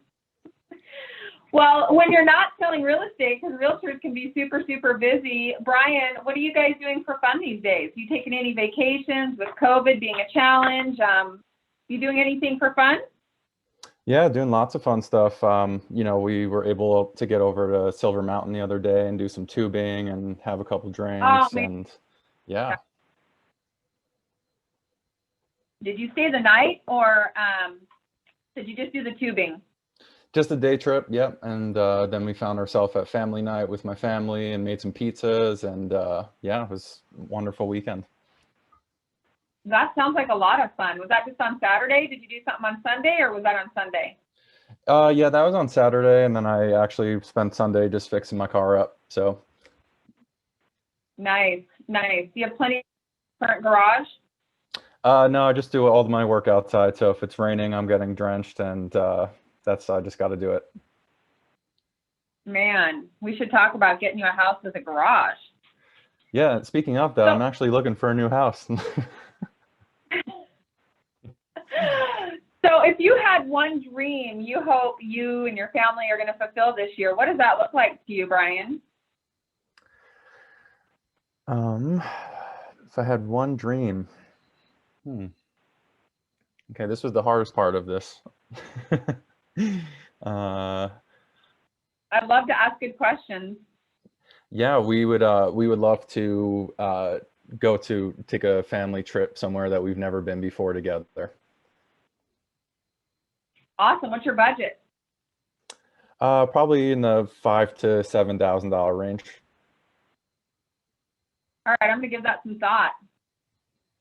Well, when you're not selling real estate, because realtors can be super, super busy, Brian, what are you guys doing for fun these days? You taking any vacations with COVID being a challenge? You doing anything for fun? Yeah, doing lots of fun stuff. We were able to get over to Silver Mountain the other day and do some tubing and have a couple drinks, and yeah. Did you stay the night, or did you just do the tubing? Just a day trip, yep. And then we found ourselves at family night with my family and made some pizzas, and yeah, it was a wonderful weekend. That sounds like a lot of fun. Was that just on Saturday? Did you do something on Sunday, or was that on Sunday? Yeah, that was on Saturday, and then I actually spent Sunday just fixing my car up. So nice, nice. Do you have plenty of current garage? No, I just do all of my work outside. So if it's raining, I'm getting drenched, and I just got to do it. Man, we should talk about getting you a house with a garage. Yeah, speaking of that, I'm actually looking for a new house. So if you had one dream you hope you and your family are going to fulfill this year, what does that look like to you, Brian? If I had one dream. Okay, this was the hardest part of this. I'd love to ask good questions. Yeah, we would love to take a family trip somewhere that we've never been before together. Awesome. What's your budget? Probably in the $5,000 to $7,000 range. All right, I'm going to give that some thought.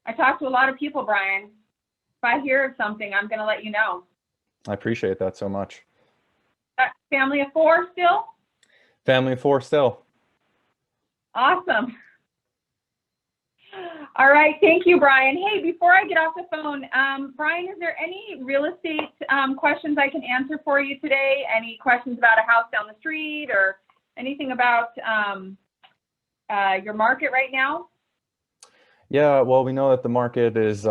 I talk to a lot of people, Brian. If I hear of something, I'm going to let you know. I appreciate that so much. Family of 4 still? Family of 4 still. Awesome. All right, thank you, Brian. Hey, before I get off the phone, Brian, is there any real estate questions I can answer for you today? Any questions about a house down the street or anything about your market right now? Yeah, well, we know that the market is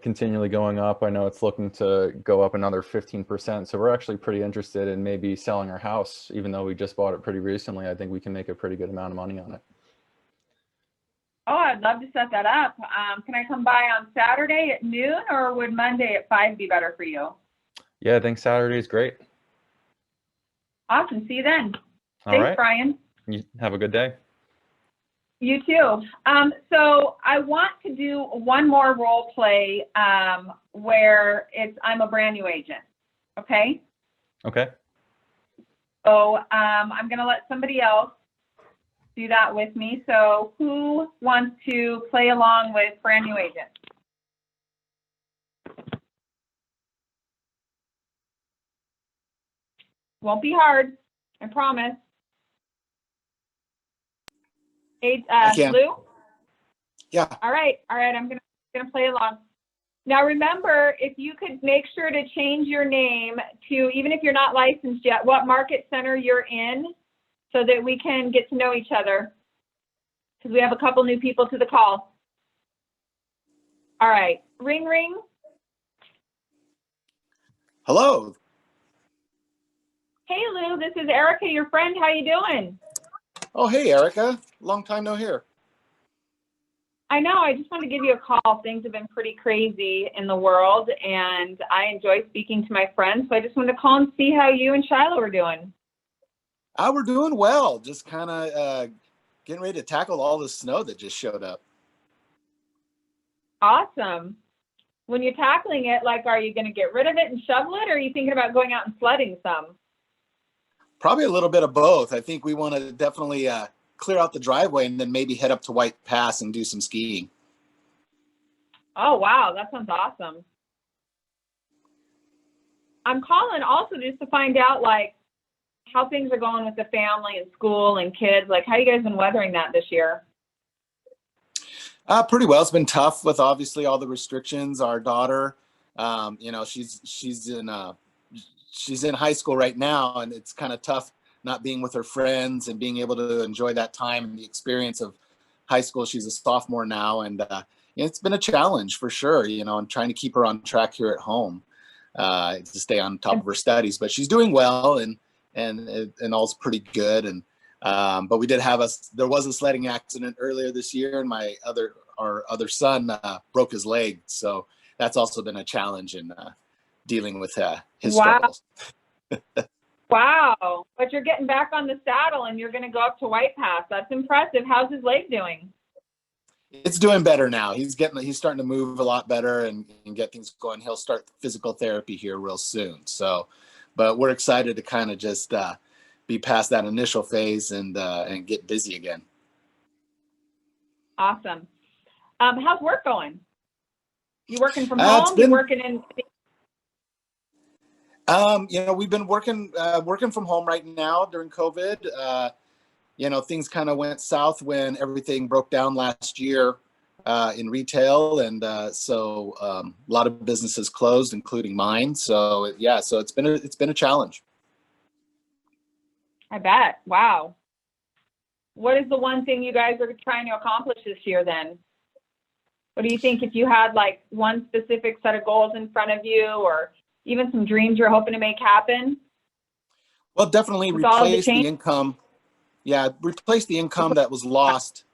continually going up. I know it's looking to go up another 15%. So we're actually pretty interested in maybe selling our house, even though we just bought it pretty recently. I think we can make a pretty good amount of money on it. Oh, I'd love to set that up. Can I come by on Saturday at noon, or would Monday at 5 be better for you? Yeah, I think Saturday is great. Awesome. See you then. All Thanks, right. Brian. You have a good day. You too. So I want to do one more role play where I'm a brand new agent. Okay. Okay. So I'm going to let somebody else do that with me. So who wants to play along with brand new agent? Won't be hard, I promise. I can. Lou? Yeah. All right. I'm gonna play along. Now remember, if you could make sure to change your name to, even if you're not licensed yet, what market center you're in, so that we can get to know each other, because we have a couple new people to the call. All right. Ring, ring. Hello. Hey, Lou. This is Erica, your friend. How you doing? Oh, hey, Erica. Long time no hear. I know. I just wanted to give you a call. Things have been pretty crazy in the world, and I enjoy speaking to my friends. So I just wanted to call and see how you and Shiloh are doing. We're doing well. Just kind of getting ready to tackle all the snow that just showed up. Awesome. When you're tackling it, like, are you going to get rid of it and shovel it, or are you thinking about going out and sledding some? Probably a little bit of both. I think we want to definitely clear out the driveway and then maybe head up to White Pass and do some skiing. Oh, wow. That sounds awesome. I'm calling also just to find out, like, how things are going with the family and school and kids. Like, how you guys been weathering that this year? Pretty well. It's been tough with obviously all the restrictions. Our daughter, she's in high school right now, and it's kind of tough not being with her friends and being able to enjoy that time and the experience of high school. She's a sophomore now, and it's been a challenge for sure. And trying to keep her on track here at home to stay on top of her studies. But she's doing well, and all's pretty good. And but we did there was a sledding accident earlier this year, and our other son broke his leg, so that's also been a challenge in dealing with his struggles. Wow. But you're getting back on the saddle and you're going to go up to White Pass. That's impressive. How's his leg doing? It's doing better now. He's starting to move a lot better and get things going. He'll start physical therapy here real soon. So, but we're excited to kind of just be past that initial phase and get busy again. Awesome. How's work going? You working from home? You working in? We've been working from home right now during COVID. Things kind of went south when everything broke down last year in retail, and so a lot of businesses closed, including mine. So so it's been a challenge. I bet. Wow. What is the one thing you guys are trying to accomplish this year then? What do you think, if you had like one specific set of goals in front of you, or even some dreams you're hoping to make happen? Well, definitely replace the income. Yeah, replace the income that was lost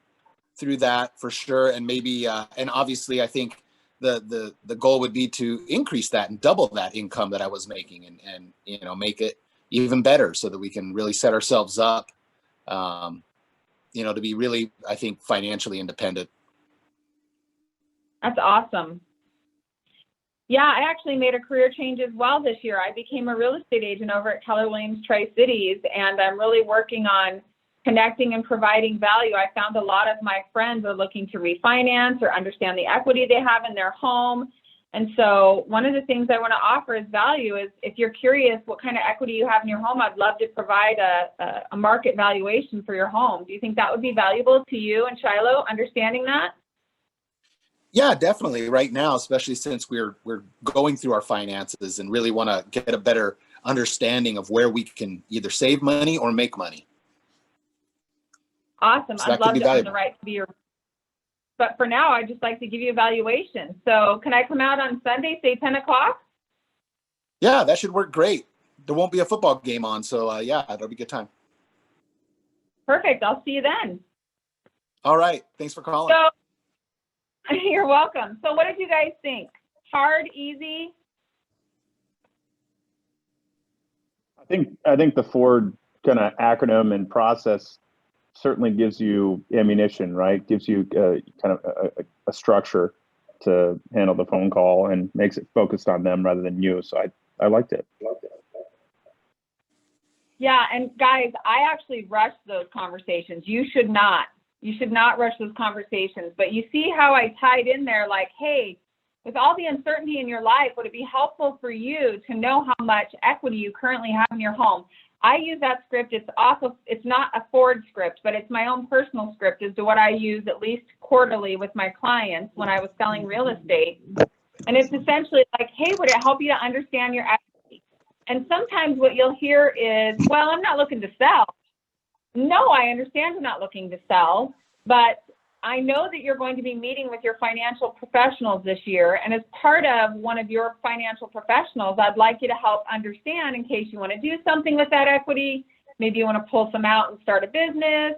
through that for sure. And maybe, and obviously I think the goal would be to increase that and double that income that I was making and make it even better so that we can really set ourselves up, to be really, I think, financially independent. That's awesome. Yeah, I actually made a career change as well this year. I became a real estate agent over at Keller Williams Tri-Cities, and I'm really working on connecting and providing value. I found a lot of my friends are looking to refinance or understand the equity they have in their home. And so one of the things I want to offer as value is if you're curious what kind of equity you have in your home, I'd love to provide a market valuation for your home. Do you think that would be valuable to you and Shiloh, understanding that? Yeah, definitely. Right now, especially since we're going through our finances and really want to get a better understanding of where we can either save money or make money. Awesome. So I'd that could love be to earn the valuable. right to be your, but for now, I'd just like to give you a valuation. So can I come out on Sunday, say 10 o'clock? Yeah, that should work great. There won't be a football game on, so yeah, that'll be a good time. Perfect. I'll see you then. All right. Thanks for calling. So you're welcome. So what did you guys think? Hard, easy? I think the Ford kind of acronym and process certainly gives you ammunition, right? Gives you kind of a structure to handle the phone call and makes it focused on them rather than you. So I liked it. Yeah, and guys, I actually rushed those conversations. You should not. You should not rush those conversations. But you see how I tied in there, like, hey, with all the uncertainty in your life, would it be helpful for you to know how much equity you currently have in your home? I use that script. It's not a Ford script, but it's my own personal script as to what I use at least quarterly with my clients when I was selling real estate. And it's essentially like, hey, would it help you to understand your equity? And sometimes what you'll hear is, well, I'm not looking to sell. No, I understand you're not looking to sell, but I know that you're going to be meeting with your financial professionals this year. And as part of one of your financial professionals, I'd like you to help understand in case you want to do something with that equity. Maybe you want to pull some out and start a business.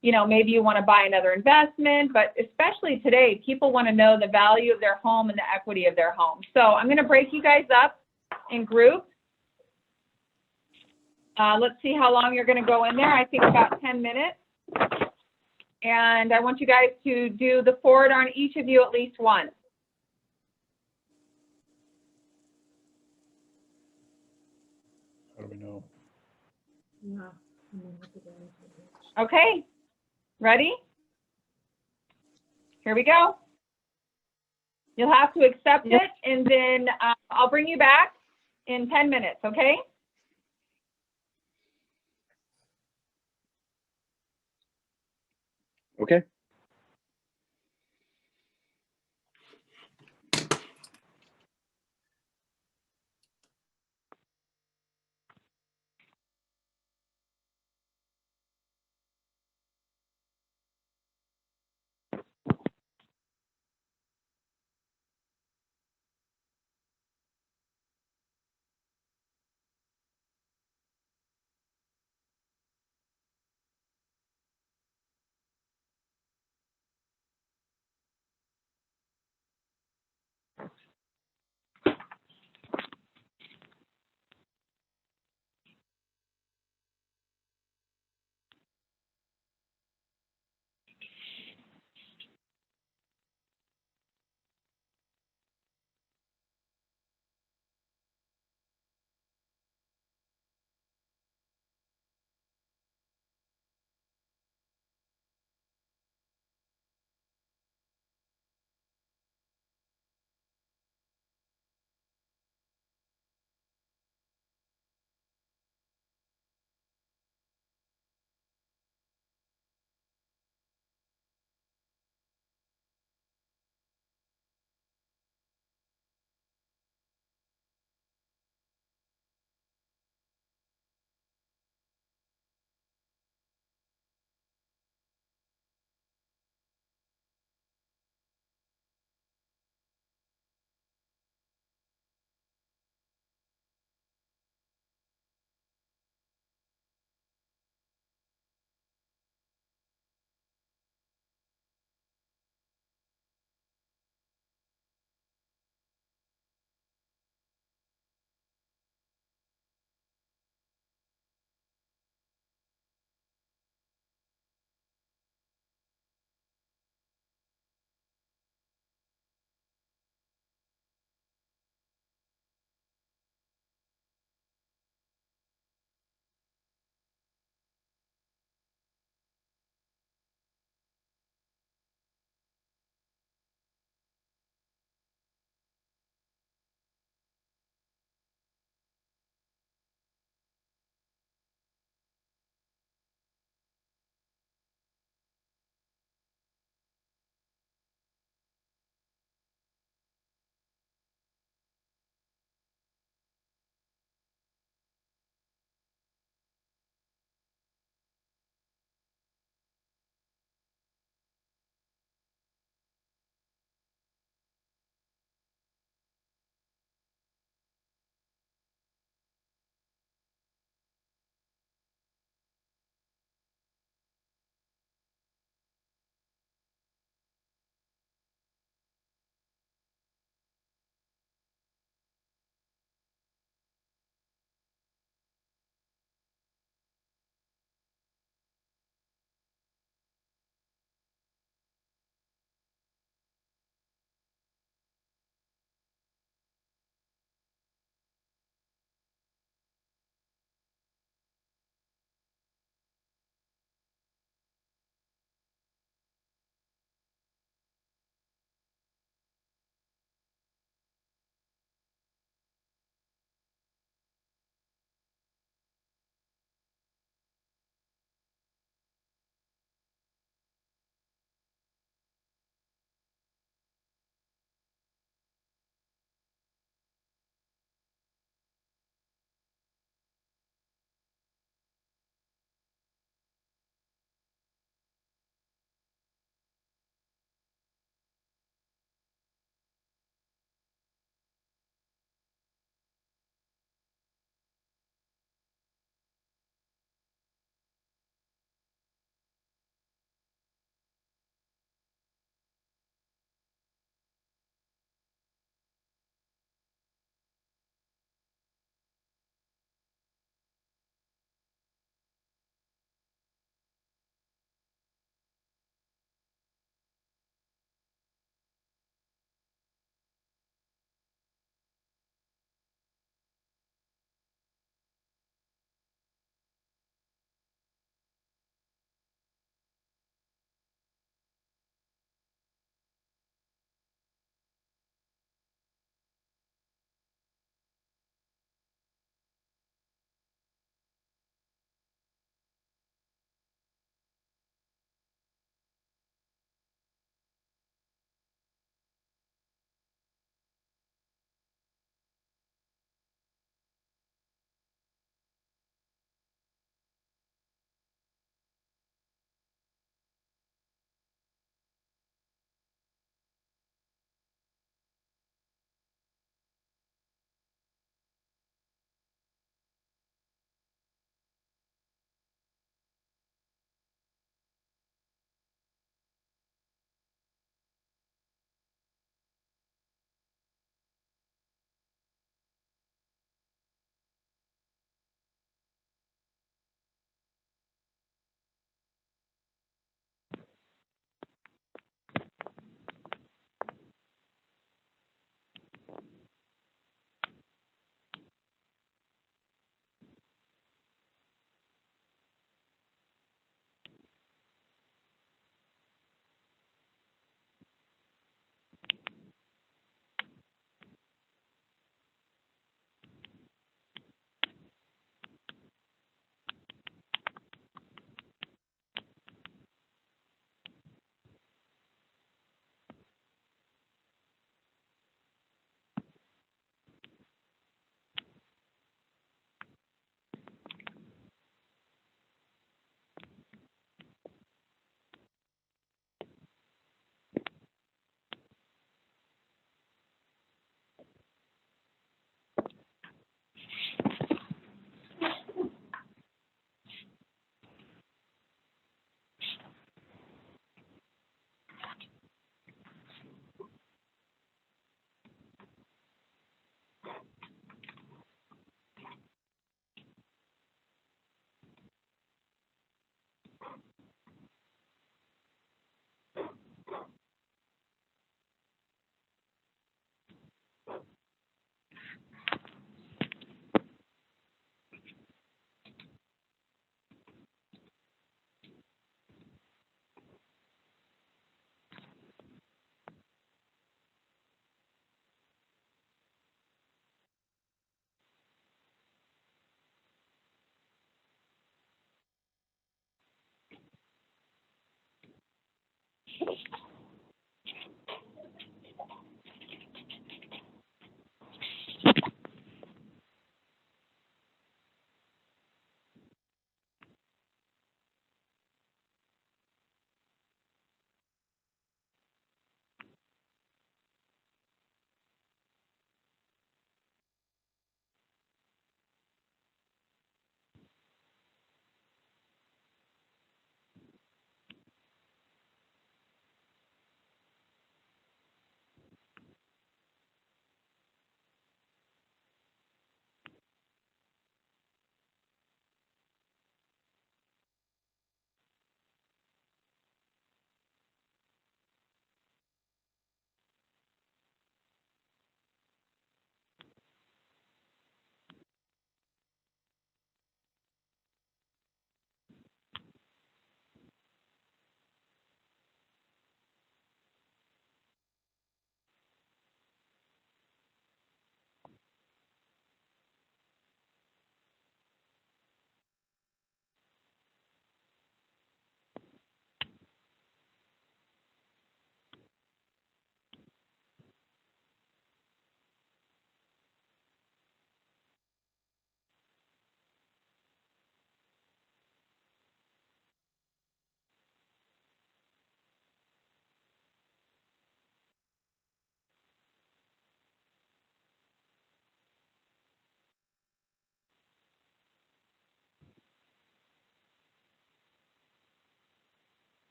You know, maybe you want to buy another investment, but especially today, people want to know the value of their home and the equity of their home. So I'm going to break you guys up in groups. Let's see how long you're going to go in there. I think about 10 minutes. And I want you guys to do the Ford on each of you at least once. How do we know? Okay, ready? Here we go. You'll have to accept it, and then I'll bring you back in 10 minutes, okay? Okay.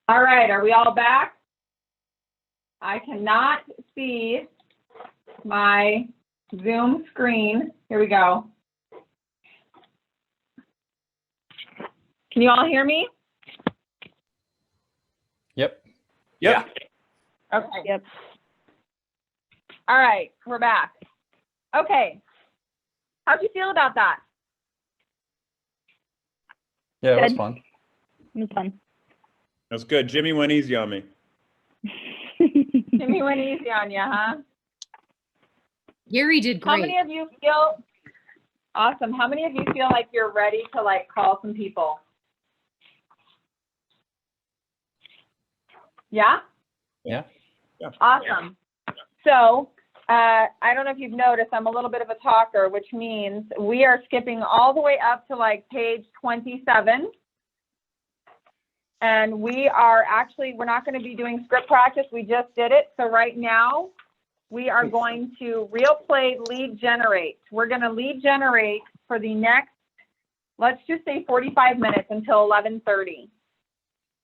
All right, are we all back? I cannot see my Zoom screen. Here we go. Can you all hear me? Yep. Yeah. Okay. Yep. All right, we're back. Okay. How'd you feel about that? Yeah, it was Good. fun. It was fun. That's good. Jimmy went easy on me. Jimmy went easy on you, huh? Gary did How great. many of you feel awesome? How many of you feel like you're ready to like call some people? Yeah? Yeah. Awesome. So I don't know if you've noticed, I'm a little bit of a talker, which means we are skipping all the way up to like page 27. And we are actually, we're not going to be doing script practice. We just did it. So right now we are going to real play lead generate. We're going to lead generate for the next, let's just say 45 minutes until 11:30.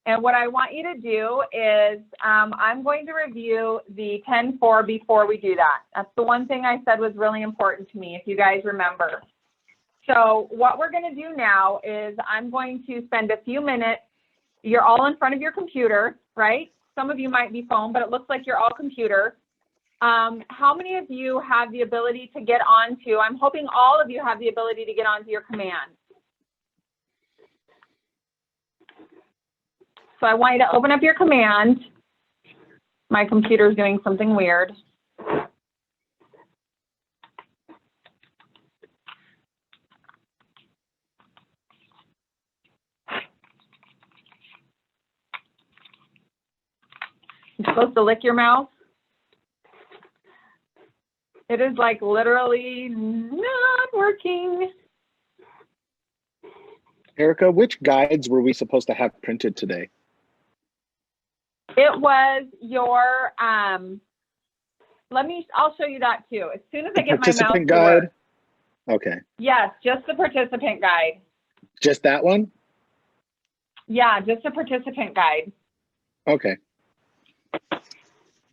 And what I want you to do is I'm going to review the 10-4 before we do that. That's the one thing I said was really important to me, if you guys remember. So what we're going to do now is I'm going to spend a few minutes. You're all in front of your computer, right? Some of you might be phone, but it looks like you're all computer. How many of you have the ability to get onto, I'm hoping all of you have the ability to get onto your command. So I want you to open up your command. My computer is doing something weird. You're supposed to lick your mouth. It is like literally not working. Erica, which guides were we supposed to have printed today? It was your, I'll show you that too. As soon as I get my mouse Participant to guide? work. Okay. Yes, just the participant guide. Just that one? Yeah, just a participant guide. Okay.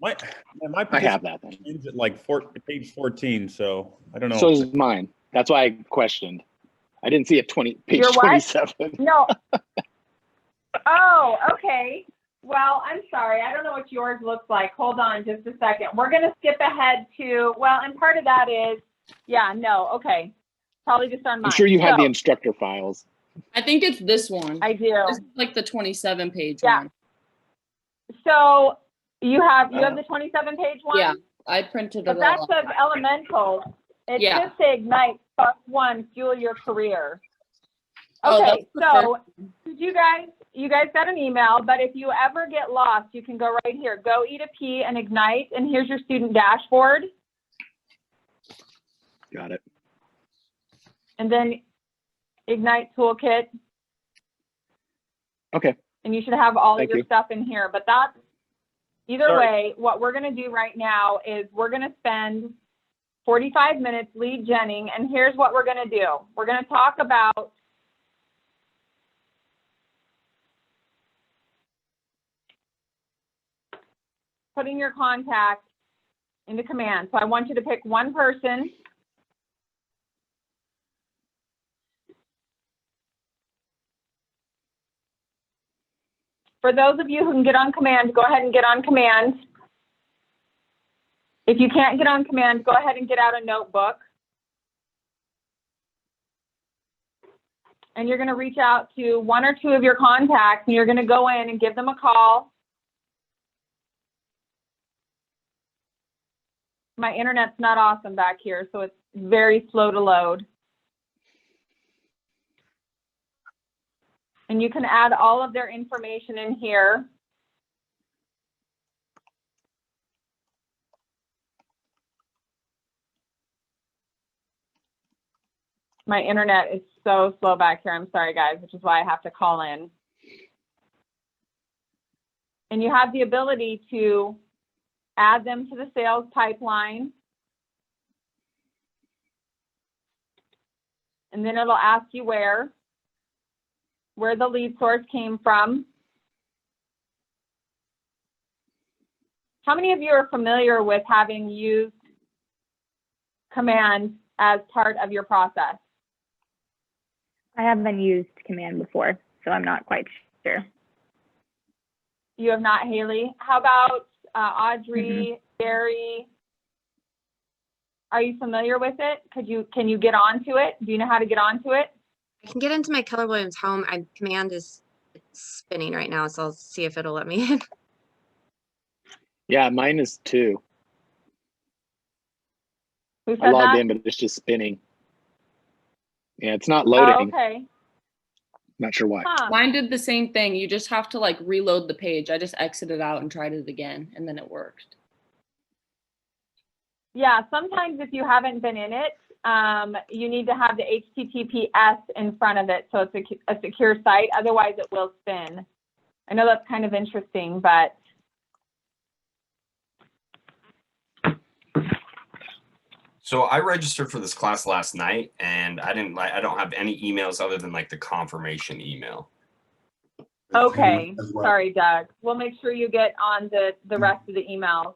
My I have that then. ends at like page 14, so I don't know. So is mine. That's why I questioned. I didn't see it page Your what? 27. No. Oh, okay. Well, I'm sorry. I don't know what yours looks like. Hold on just a second. We're going to skip ahead to, well, and part of that is, yeah, no, okay. Probably just on mine. I'm sure you have the So, instructor files. I think it's this one. I do. This is like the 27 page Yeah. one. So you have the 27 page one? Yeah, I printed But it that all. says elementals. It Yeah. should say Ignite +1, fuel your career. Oh, Okay, that's the so did you guys got an email, but if you ever get lost, you can go right here. Go eat a pea and Ignite, and here's your student dashboard. Got it. And then Ignite Toolkit, Okay. and you should have all Thank of your you. stuff in here. But that's, either Sorry. way, what we're going to do right now is we're going to spend 45 minutes lead genning, and here's what we're going to do. We're going to talk about putting your contact into command. So I want you to pick one person. For those of you who can get on command, go ahead and get on command. If you can't get on command, go ahead and get out a notebook. And you're going to reach out to one or two of your contacts, and you're going to go in and give them a call. My internet's not awesome back here, so it's very slow to load. And you can add all of their information in here. My internet is so slow back here. I'm sorry, guys, which is why I have to call in. And you have the ability to add them to the sales pipeline. And then it'll ask you where the lead source came from. How many of you are familiar with having used command as part of your process? I haven't used command before, so I'm not quite sure. You have not, Haley? How about Audrey, Barry? Are you familiar with it? Can you get onto it? Do you know how to get onto it? I can get into my Keller Williams Home. Command is spinning right now, so I'll see if it'll let me in. Yeah, mine is 2. Who said I logged that? in, but it's just spinning. Yeah, it's not loading. Oh, okay. Not sure why. Huh. Mine did the same thing. You just have to like reload the page. I just exited out and tried it again, and then it worked. Yeah, sometimes if you haven't been in it, you need to have the HTTPS in front of it, so it's a secure site. Otherwise, it will spin. I know that's kind of interesting, but So I registered for this class last night, and I don't have any emails other than like the confirmation email. okay. As well. Sorry, Doug. We'll make sure you get on the rest of the emails.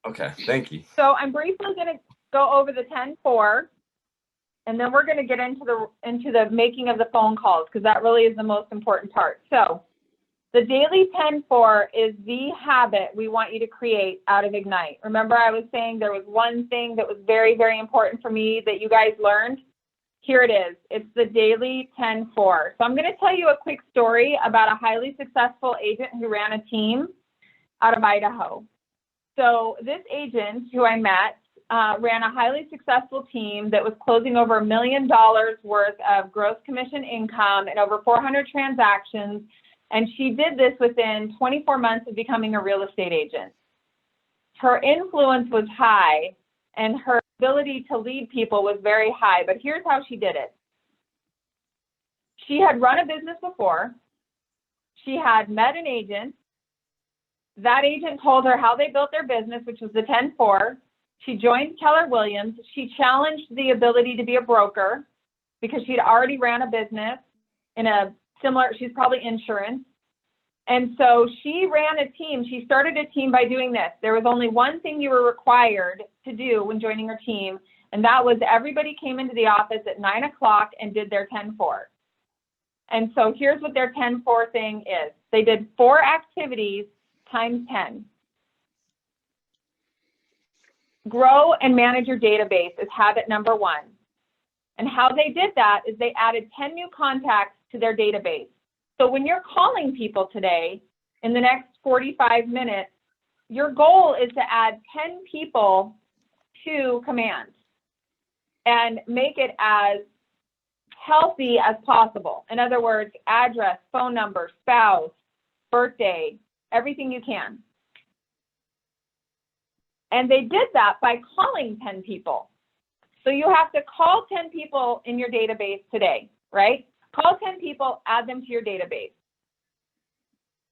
Okay, thank you. So I'm briefly going to go over the 10-4. and then we're going to get into the making of the phone calls, because that really is the most important part. So the daily 10-4 is the habit we want you to create out of Ignite. Remember, I was saying there was one thing that was very, very important for me that you guys learned. Here it is. It's the daily 10-4. So I'm going to tell you a quick story about a highly successful agent who ran a team out of Idaho. So this agent who I met ran a highly successful team that was closing over $1 million worth of gross commission income and over 400 transactions. And she did this within 24 months of becoming a real estate agent. Her influence was high and her ability to lead people was very high, but here's how she did it. She had run a business before. She had met an agent. That agent told her how they built their business, which was the 10-4. She joined Keller Williams. She challenged the ability to be a broker because she'd already ran a business in a similar, she's probably insurance. And so she ran a team. She started a team by doing this. There was only one thing you were required to do when joining her team, and that was everybody came into the office at 9 o'clock and did their 10-4. And so here's what their 10-4 thing is. They did 4 activities times 10. Grow and manage your database is habit number 1. And how they did that is they added 10 new contacts to their database. So when you're calling people today, in the next 45 minutes, your goal is to add 10 people to command and make it as healthy as possible. In other words, address, phone number, spouse, birthday, everything you can. And they did that by calling 10 people. So you have to call 10 people in your database today, right? Call 10 people, add them to your database.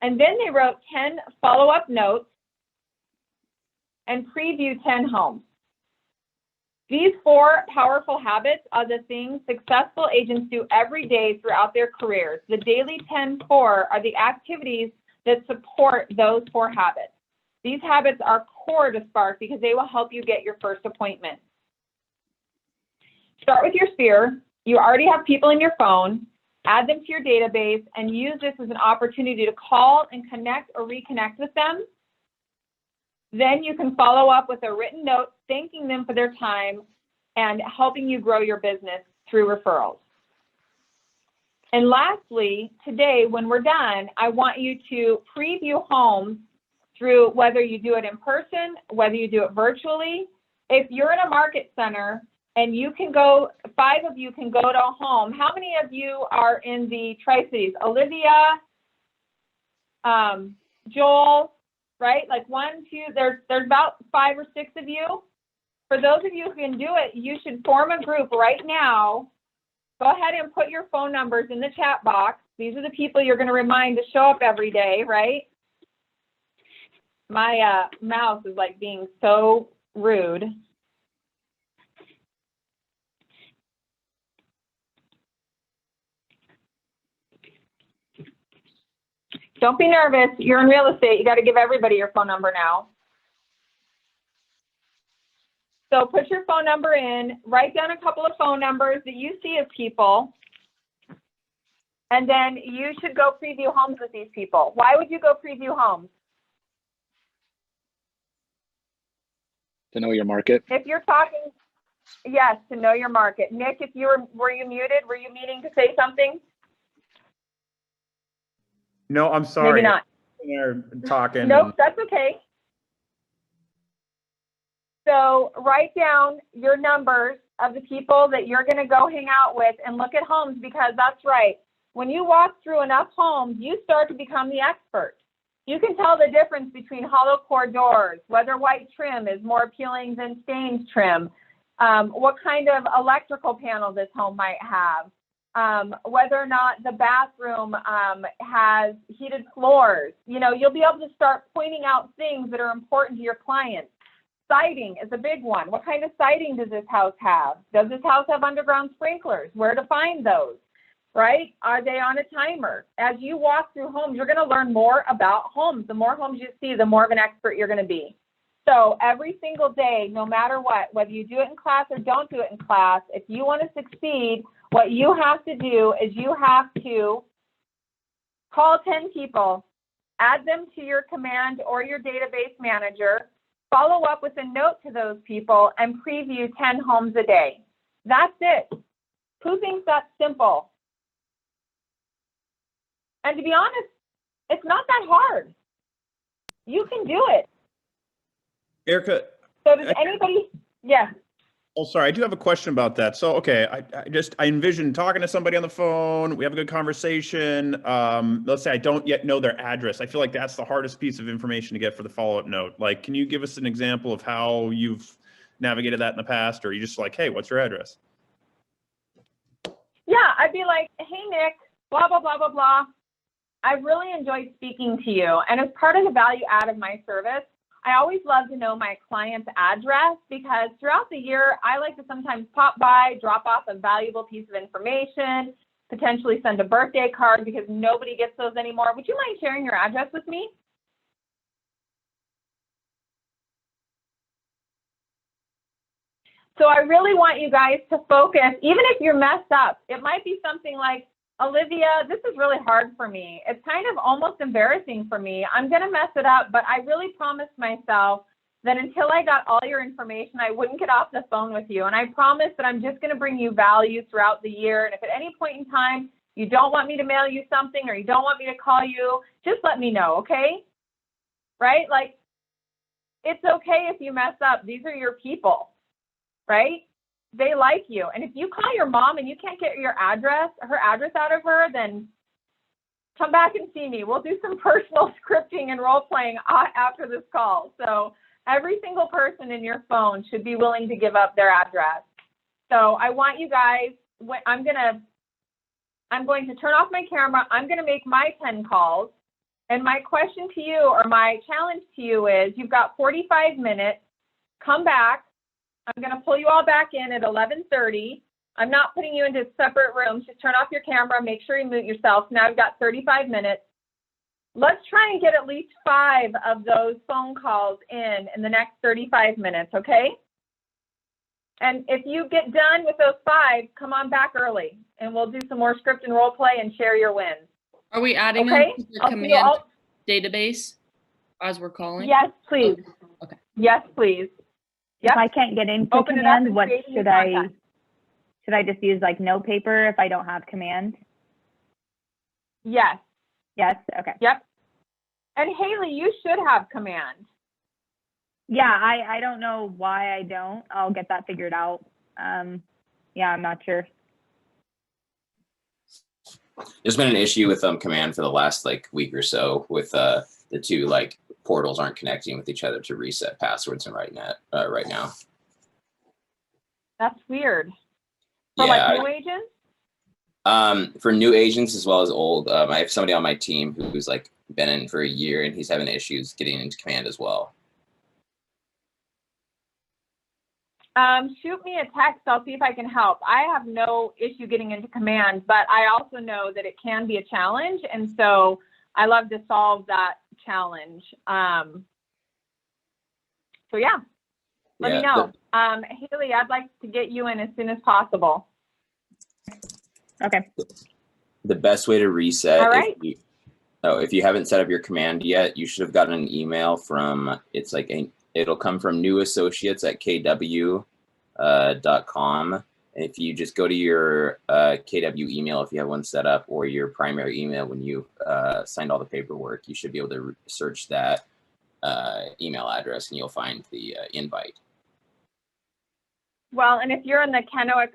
And then they wrote 10 follow-up notes and preview 10 homes. These 4 powerful habits are the things successful agents do every day throughout their careers. The daily 10-4 are the activities that support those 4 habits. These habits are core to Spark because they will help you get your first appointment. Start with your sphere. You already have people in your phone. Add them to your database and use this as an opportunity to call and connect or reconnect with them. Then you can follow up with a written note thanking them for their time and helping you grow your business through referrals. And lastly, today, when we're done, I want you to preview homes through whether you do it in person, whether you do it virtually. If you're in a market center and you can go, 5 of you can go to a home, how many of you are in the Tri-Cities? Olivia, Joel, right? Like 1, 2, there's about 5 or 6 of you. For those of you who can do it, you should form a group right now. Go ahead and put your phone numbers in the chat box. These are the people you're going to remind to show up every day, right? My mouse is like being so rude. Don't be nervous. You're in real estate. You got to give everybody your phone number now. So put your phone number in, write down a couple of phone numbers that you see of people, and then you should go preview homes with these people. Why would you go preview homes? To know your market. If you're talking, yes, to know your market. Nick, if you were you muted? Were you meaning to say something? No, I'm sorry. Maybe not. They're talking. Nope, that's okay. So write down your numbers of the people that you're going to go hang out with and look at homes, because that's right. When you walk through enough homes, you start to become the expert. You can tell the difference between hollow core doors, whether white trim is more appealing than stained trim, what kind of electrical panel this home might have, whether or not the bathroom has heated floors. You know, you'll be able to start pointing out things that are important to your clients. Siding is a big one. What kind of siding does this house have? Does this house have underground sprinklers? Where to find those, right? Are they on a timer? As you walk through homes, you're going to learn more about homes. The more homes you see, the more of an expert you're going to be. So every single day, no matter what, whether you do it in class or don't do it in class, if you want to succeed, what you have to do is you have to call 10 people, add them to your command or your database manager, follow up with a note to those people, and preview 10 homes a day. That's it. Who thinks that's simple? And to be honest, it's not that hard. You can do it. Erica, So does anybody? Yes. oh, sorry, I do have a question about that. So, okay, I envision talking to somebody on the phone. We have a good conversation. Let's say I don't yet know their address. I feel like that's the hardest piece of information to get for the follow-up note. Like, can you give us an example of how you've navigated that in the past, or are you just like, hey, what's your address? Yeah, I'd be like, hey, Nick, blah, blah, blah, blah, blah. I really enjoyed speaking to you. And as part of the value add of my service, I always love to know my client's address because throughout the year, I like to sometimes pop by, drop off a valuable piece of information, potentially send a birthday card because nobody gets those anymore. Would you mind sharing your address with me? So I really want you guys to focus, even if you're messed up. It might be something like, Olivia, this is really hard for me. It's kind of almost embarrassing for me. I'm going to mess it up, but I really promised myself that until I got all your information, I wouldn't get off the phone with you. And I promise that I'm just going to bring you value throughout the year. And if at any point in time you don't want me to mail you something or you don't want me to call you, just let me know, okay? Right? Like, it's okay if you mess up. These are your people, right? They like you. And if you call your mom and you can't get her address out of her, then come back and see me. We'll do some personal scripting and role playing after this call. So every single person in your phone should be willing to give up their address. So I want you guys, I'm going to turn off my camera. I'm going to make my 10 calls. And my question to you, or my challenge to you, is you've got 45 minutes. Come back. I'm going to pull you all back in at 11:30. I'm not putting you into separate rooms. Just turn off your camera. Make sure you mute yourself. Now I've got 35 minutes. Let's try and get at least 5 of those phone calls in the next 35 minutes, okay? And if you get done with those 5, come on back early, and we'll do some more script and role play and share your wins. Are we adding Okay? them to the I'll see you command all- database as we're calling? Yes, please. Okay. Yes, please. If I can't get into Open it up command, and what create new should I contact. just use, like no paper if I don't have command? Yes. Yes, okay. Yep. And Haley, you should have command. Yeah, I don't know why I don't. I'll get that figured out. Yeah, I'm not sure. There's been an issue with command for the last like week or so with the two like portals aren't connecting with each other to reset passwords and right now. That's weird. For Yeah, like new agents? for new agents as well as old, I have somebody on my team who's like been in for a year and he's having issues getting into command as well. Shoot me a text. I'll see if I can help. I have no issue getting into command, but I also know that it can be a challenge. And so I love to solve that challenge. So yeah, let me know. Haley, I'd like to get you in as soon as possible. Okay. The best way to reset, All right. if you haven't set up your command yet, you should have gotten an email from, it'll come from newassociates@kw.com. If you just go to your KW email, if you have one set up, or your primary email when you signed all the paperwork, you should be able to search that email address and you'll find the invite. Well, and if you're in the Kennewick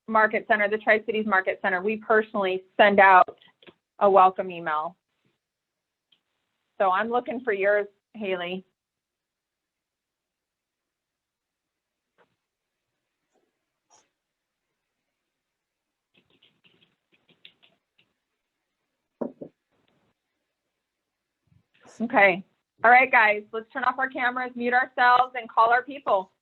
Market Center, the Tri-Cities Market Center, we personally send out a welcome email. So I'm looking for yours, Haley. Okay. All right, guys, let's turn off our cameras, mute ourselves, and call our people.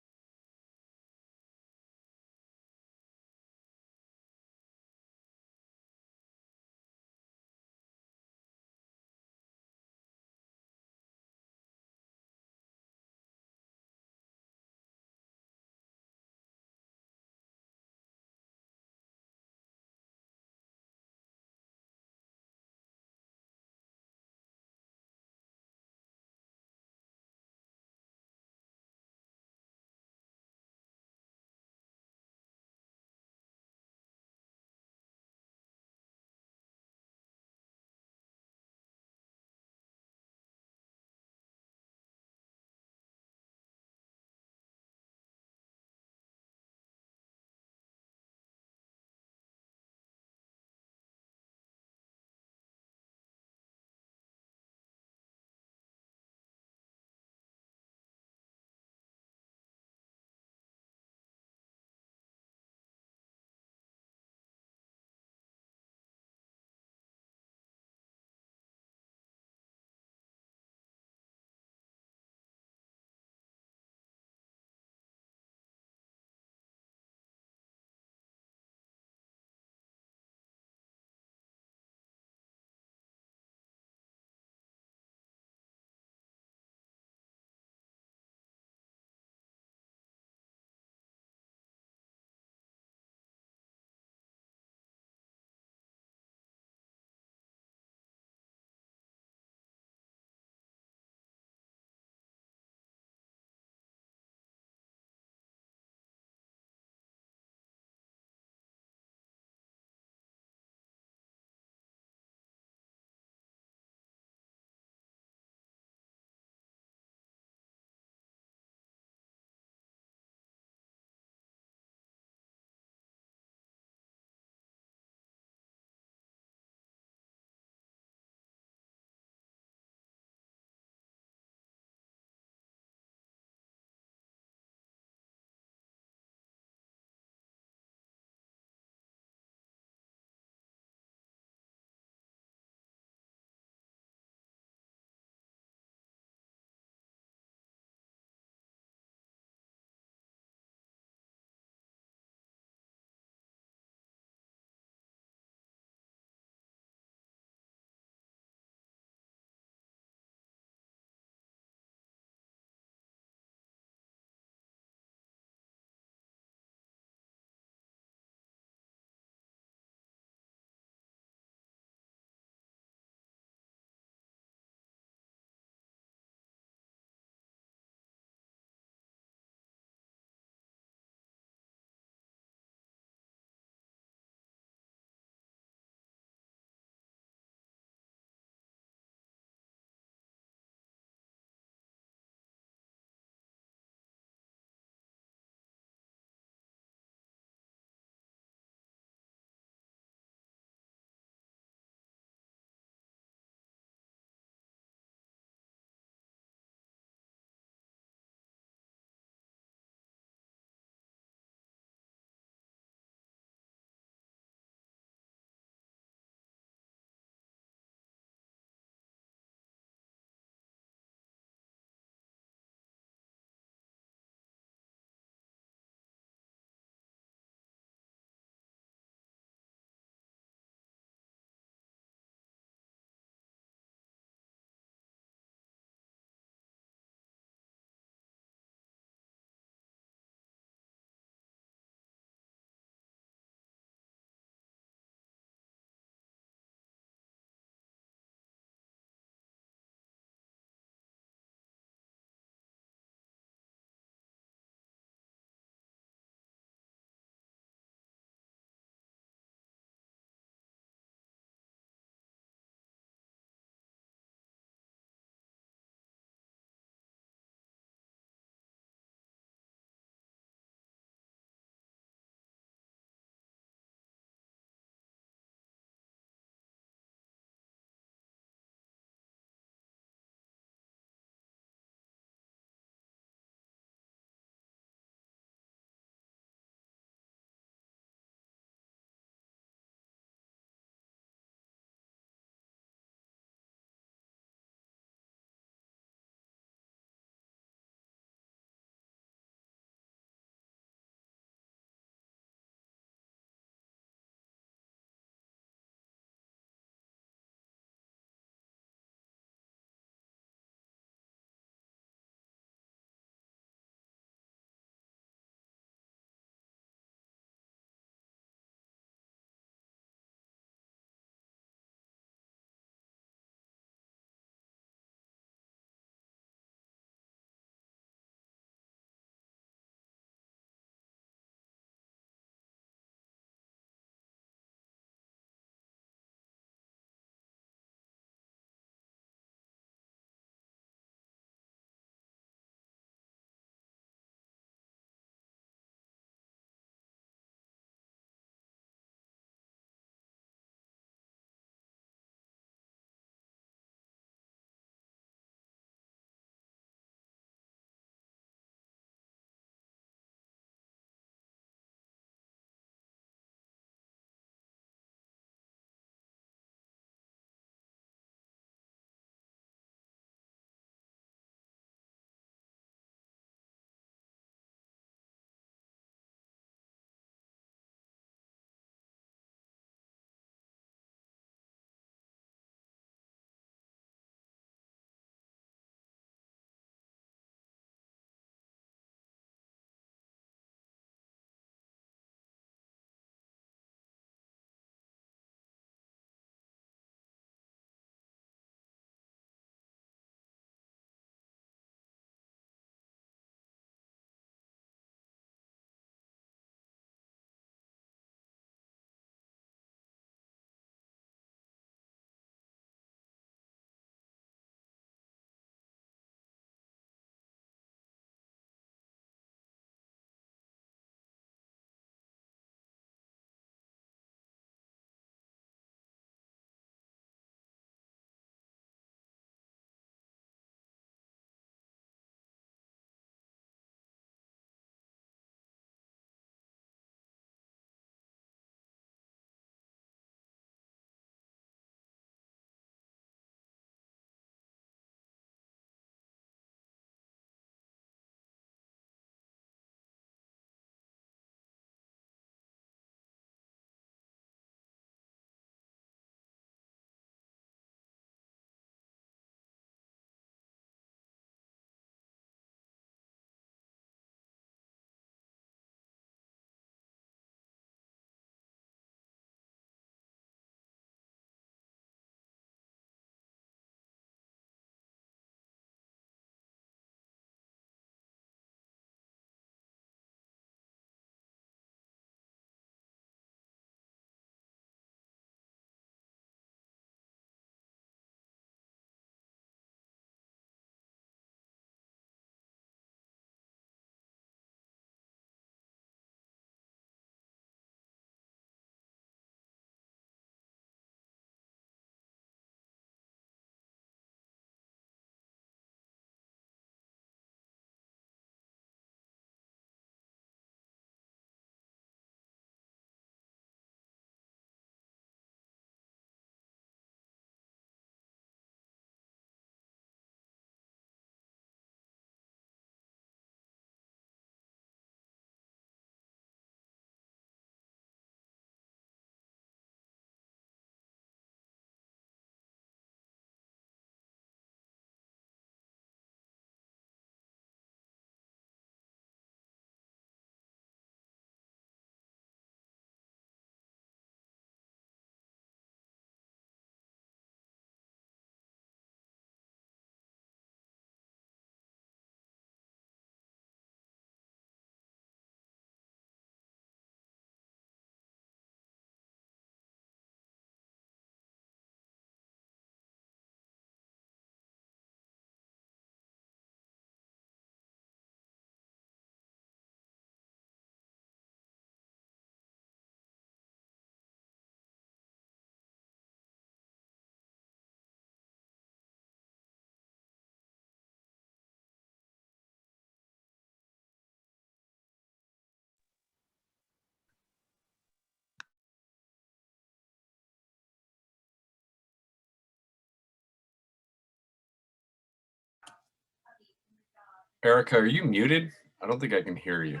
Erica, are you muted? I don't think I can hear you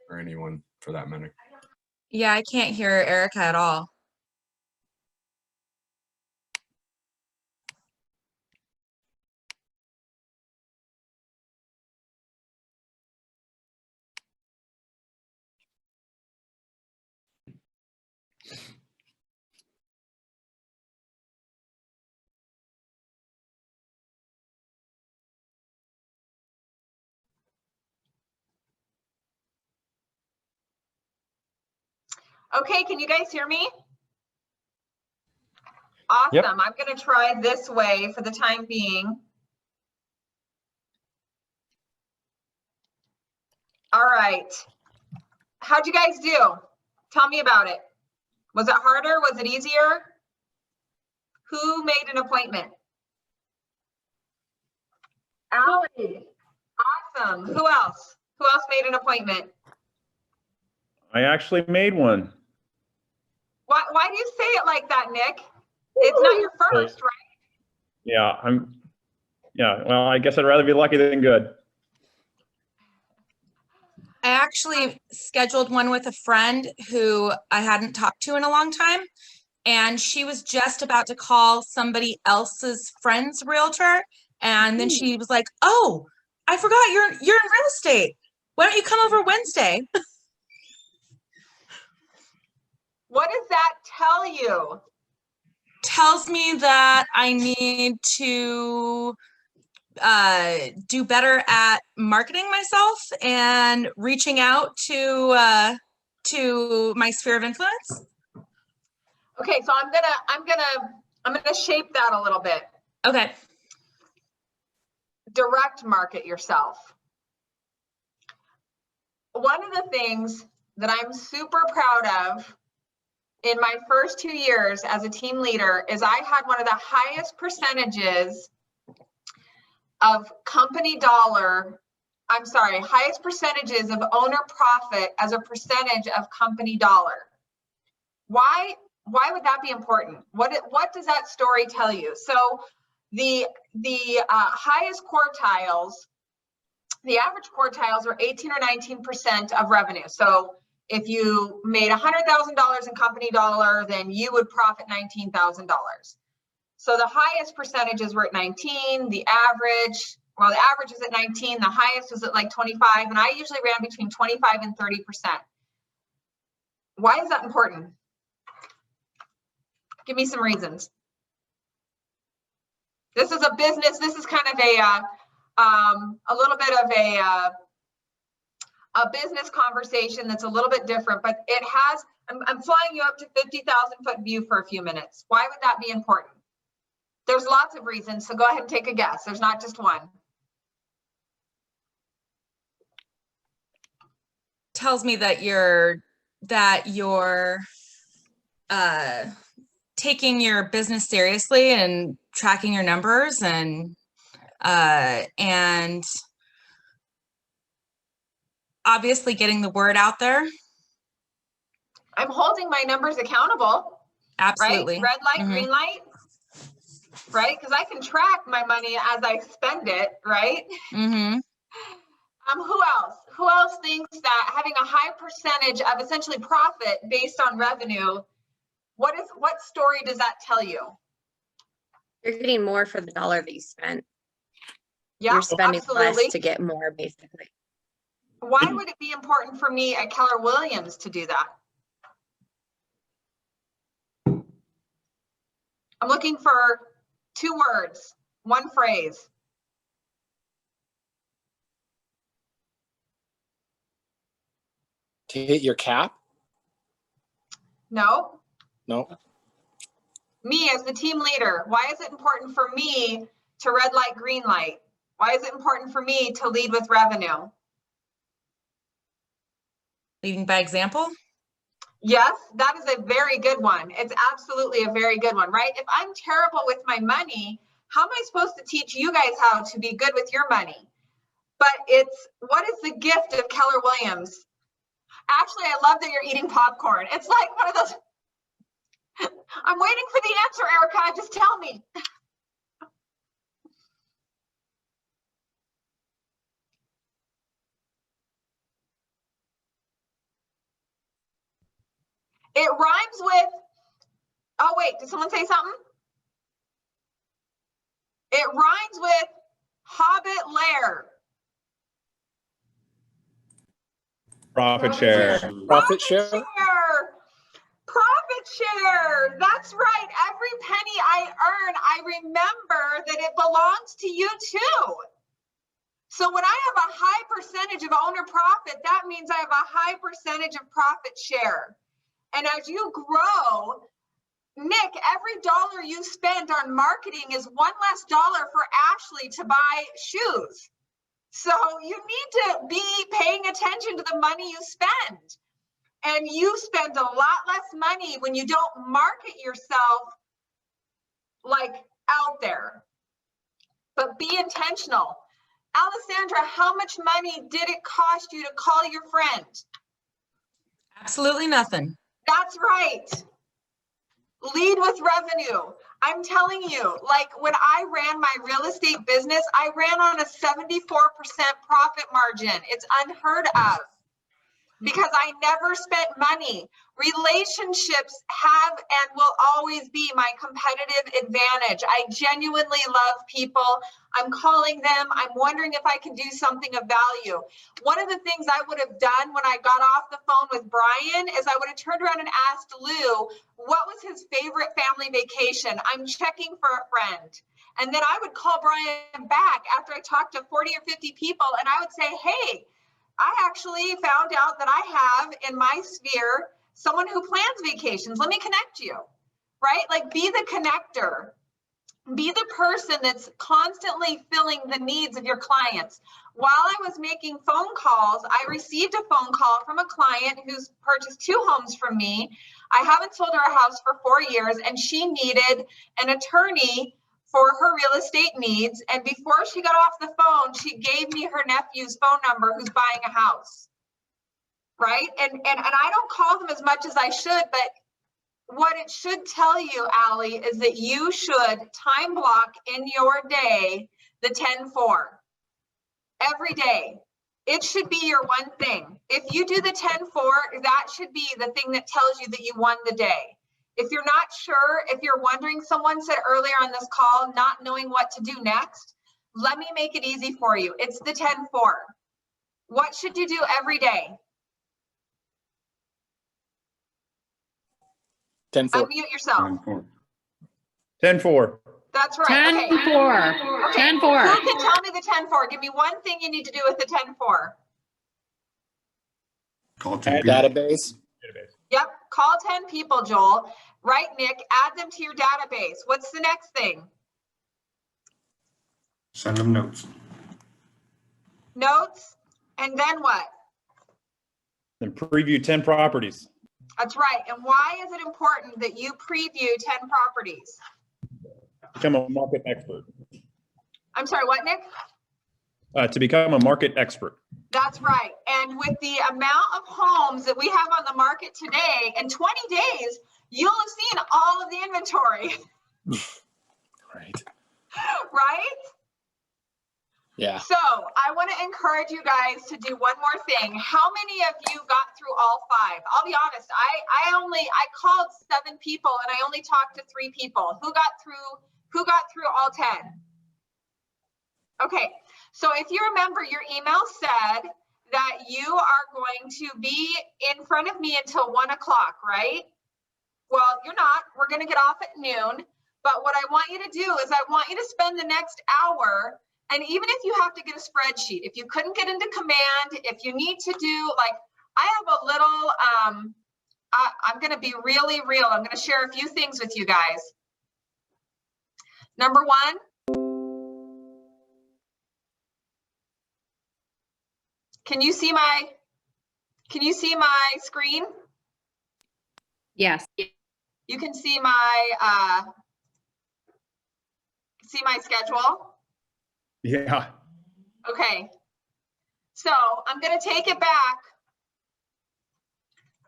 or anyone for that matter. Yeah, I can't hear Erica at all. Okay, can you guys hear me? Awesome. Yep. I'm going to try this way for the time being. All right. How'd you guys do? Tell me about it. Was it harder? Was it easier? Who made an appointment? Allie. Awesome. Who else? Who else made an appointment? I actually made one. Why do you say it like that, Nick? It's not your first, right? Yeah, well, I guess I'd rather be lucky than good. I actually scheduled one with a friend who I hadn't talked to in a long time. And she was just about to call somebody else's friend's realtor. And then she was like, oh, I forgot you're in real estate. Why don't you come over Wednesday? What does that tell you? Tells me that I need to do better at marketing myself and reaching out to my sphere of influence. Okay, so I'm gonna shape that a little bit. Okay. Direct market yourself. One of the things that I'm super proud of in my first 2 years as a team leader is I had one of the highest percentages of highest percentages of owner profit as a percentage of company dollar. Why would that be important? What does that story tell you? So the highest quartiles, the average quartiles are 18 or 19% of revenue. So if you made $100,000 in company dollar, then you would profit $19,000. So the highest percentages were at 19, the average is at 19, the highest was at like 25, and I usually ran between 25 and 30%. Why is that important? Give me some reasons. This is a business, this is kind of a little bit of a business conversation that's a little bit different, but it has, I'm flying you up to 50,000 foot view for a few minutes. Why would that be important? There's lots of reasons, so go ahead and take a guess. There's not just one. Tells me that you're taking your business seriously and tracking your numbers and obviously getting the word out there. I'm holding my numbers accountable. Absolutely. Right? Red light, green light. Right? Because I can track my money as I spend it, right? Mm-hmm. Who else? Who else thinks that having a high percentage of essentially profit based on revenue, what story does that tell you? You're getting more for the dollar that you spent. Yeah, you're spending absolutely. less to get more, basically. Why would it be important for me at Keller Williams to do that? I'm looking for 2 words, 1 phrase. To hit your cap? No. No. Me as the team leader, why is it important for me to red light, green light? Why is it important for me to lead with revenue? Leading by example? Yes, that is a very good one. It's absolutely a very good one, right? If I'm terrible with my money, how am I supposed to teach you guys how to be good with your money? But it's, what is the gift of Keller Williams? Actually, I love that you're eating popcorn. It's like one of those, I'm waiting for the answer, Erica, just tell me. It rhymes with, oh wait, did someone say something? It rhymes with Hobbit Lair. Profit share. Profit share. Profit share. That's right. Every penny I earn, I remember that it belongs to you too. So when I have a high percentage of owner profit, that means I have a high percentage of profit share. And as you grow, Nick, every dollar you spend on marketing is one less dollar for Ashley to buy shoes. So you need to be paying attention to the money you spend. And you spend a lot less money when you don't market yourself like out there. But be intentional. Alessandra, how much money did it cost you to call your friend? Absolutely nothing. That's right. Lead with revenue. I'm telling you, like when I ran my real estate business, I ran on a 74% profit margin. It's unheard of because I never spent money. Relationships have and will always be my competitive advantage. I genuinely love people. I'm calling them. I'm wondering if I can do something of value. One of the things I would have done when I got off the phone with Brian is I would have turned around and asked Lou, what was his favorite family vacation? I'm checking for a friend. And then I would call Brian back after I talked to 40 or 50 people and I would say, hey, I actually found out that I have in my sphere someone who plans vacations. Let me connect you, right? Like be the connector. Be the person that's constantly filling the needs of your clients. While I was making phone calls, I received a phone call from a client who's purchased 2 homes from me. I haven't sold her a house for 4 years and she needed an attorney for her real estate needs. And before she got off the phone, she gave me her nephew's phone number who's buying a house, right? And I don't call them as much as I should, but what it should tell you, Allie, is that you should time block in your day the 10-4 every day. It should be your one thing. If you do the 10-4, that should be the thing that tells you that you won the day. If you're not sure, if you're wondering, someone said earlier on this call, not knowing what to do next, let me make it easy for you. It's the 10-4. What should you do every day? 10-4. Unmute yourself. 10-4. That's right. 10-4. Okay. 10-4. Who can tell me the 10-4? Give me one thing you need to do with the 10-4. Call 10 people. Database. Yep. Call 10 people, Joel. Right, Nick? Add them to your database. What's the next thing? Send them notes. Notes. And then what? Then preview 10 properties. That's right. And why is it important that you preview 10 properties? Become a market expert. I'm sorry, what, Nick? To become a market expert. That's right. And with the amount of homes that we have on the market today, in 20 days, you'll have seen all of the inventory. Right. Right? Yeah. So I want to encourage you guys to do one more thing. How many of you got through all 5? I'll be honest, I called 7 people and I only talked to 3 people. Who got through all 10? Okay, so if you remember, your email said that you are going to be in front of me until 1 o'clock, right? Well, you're not. We're going to get off at noon. But what I want you to do is I want you to spend the next hour. And even if you have to get a spreadsheet, if you couldn't get into command, if you need to do, like, I have a little, I'm going to be really real. I'm going to share a few things with you guys. Number 1. Can you see my screen? Yes. You can see my schedule? Yeah. Okay. So I'm going to take it back.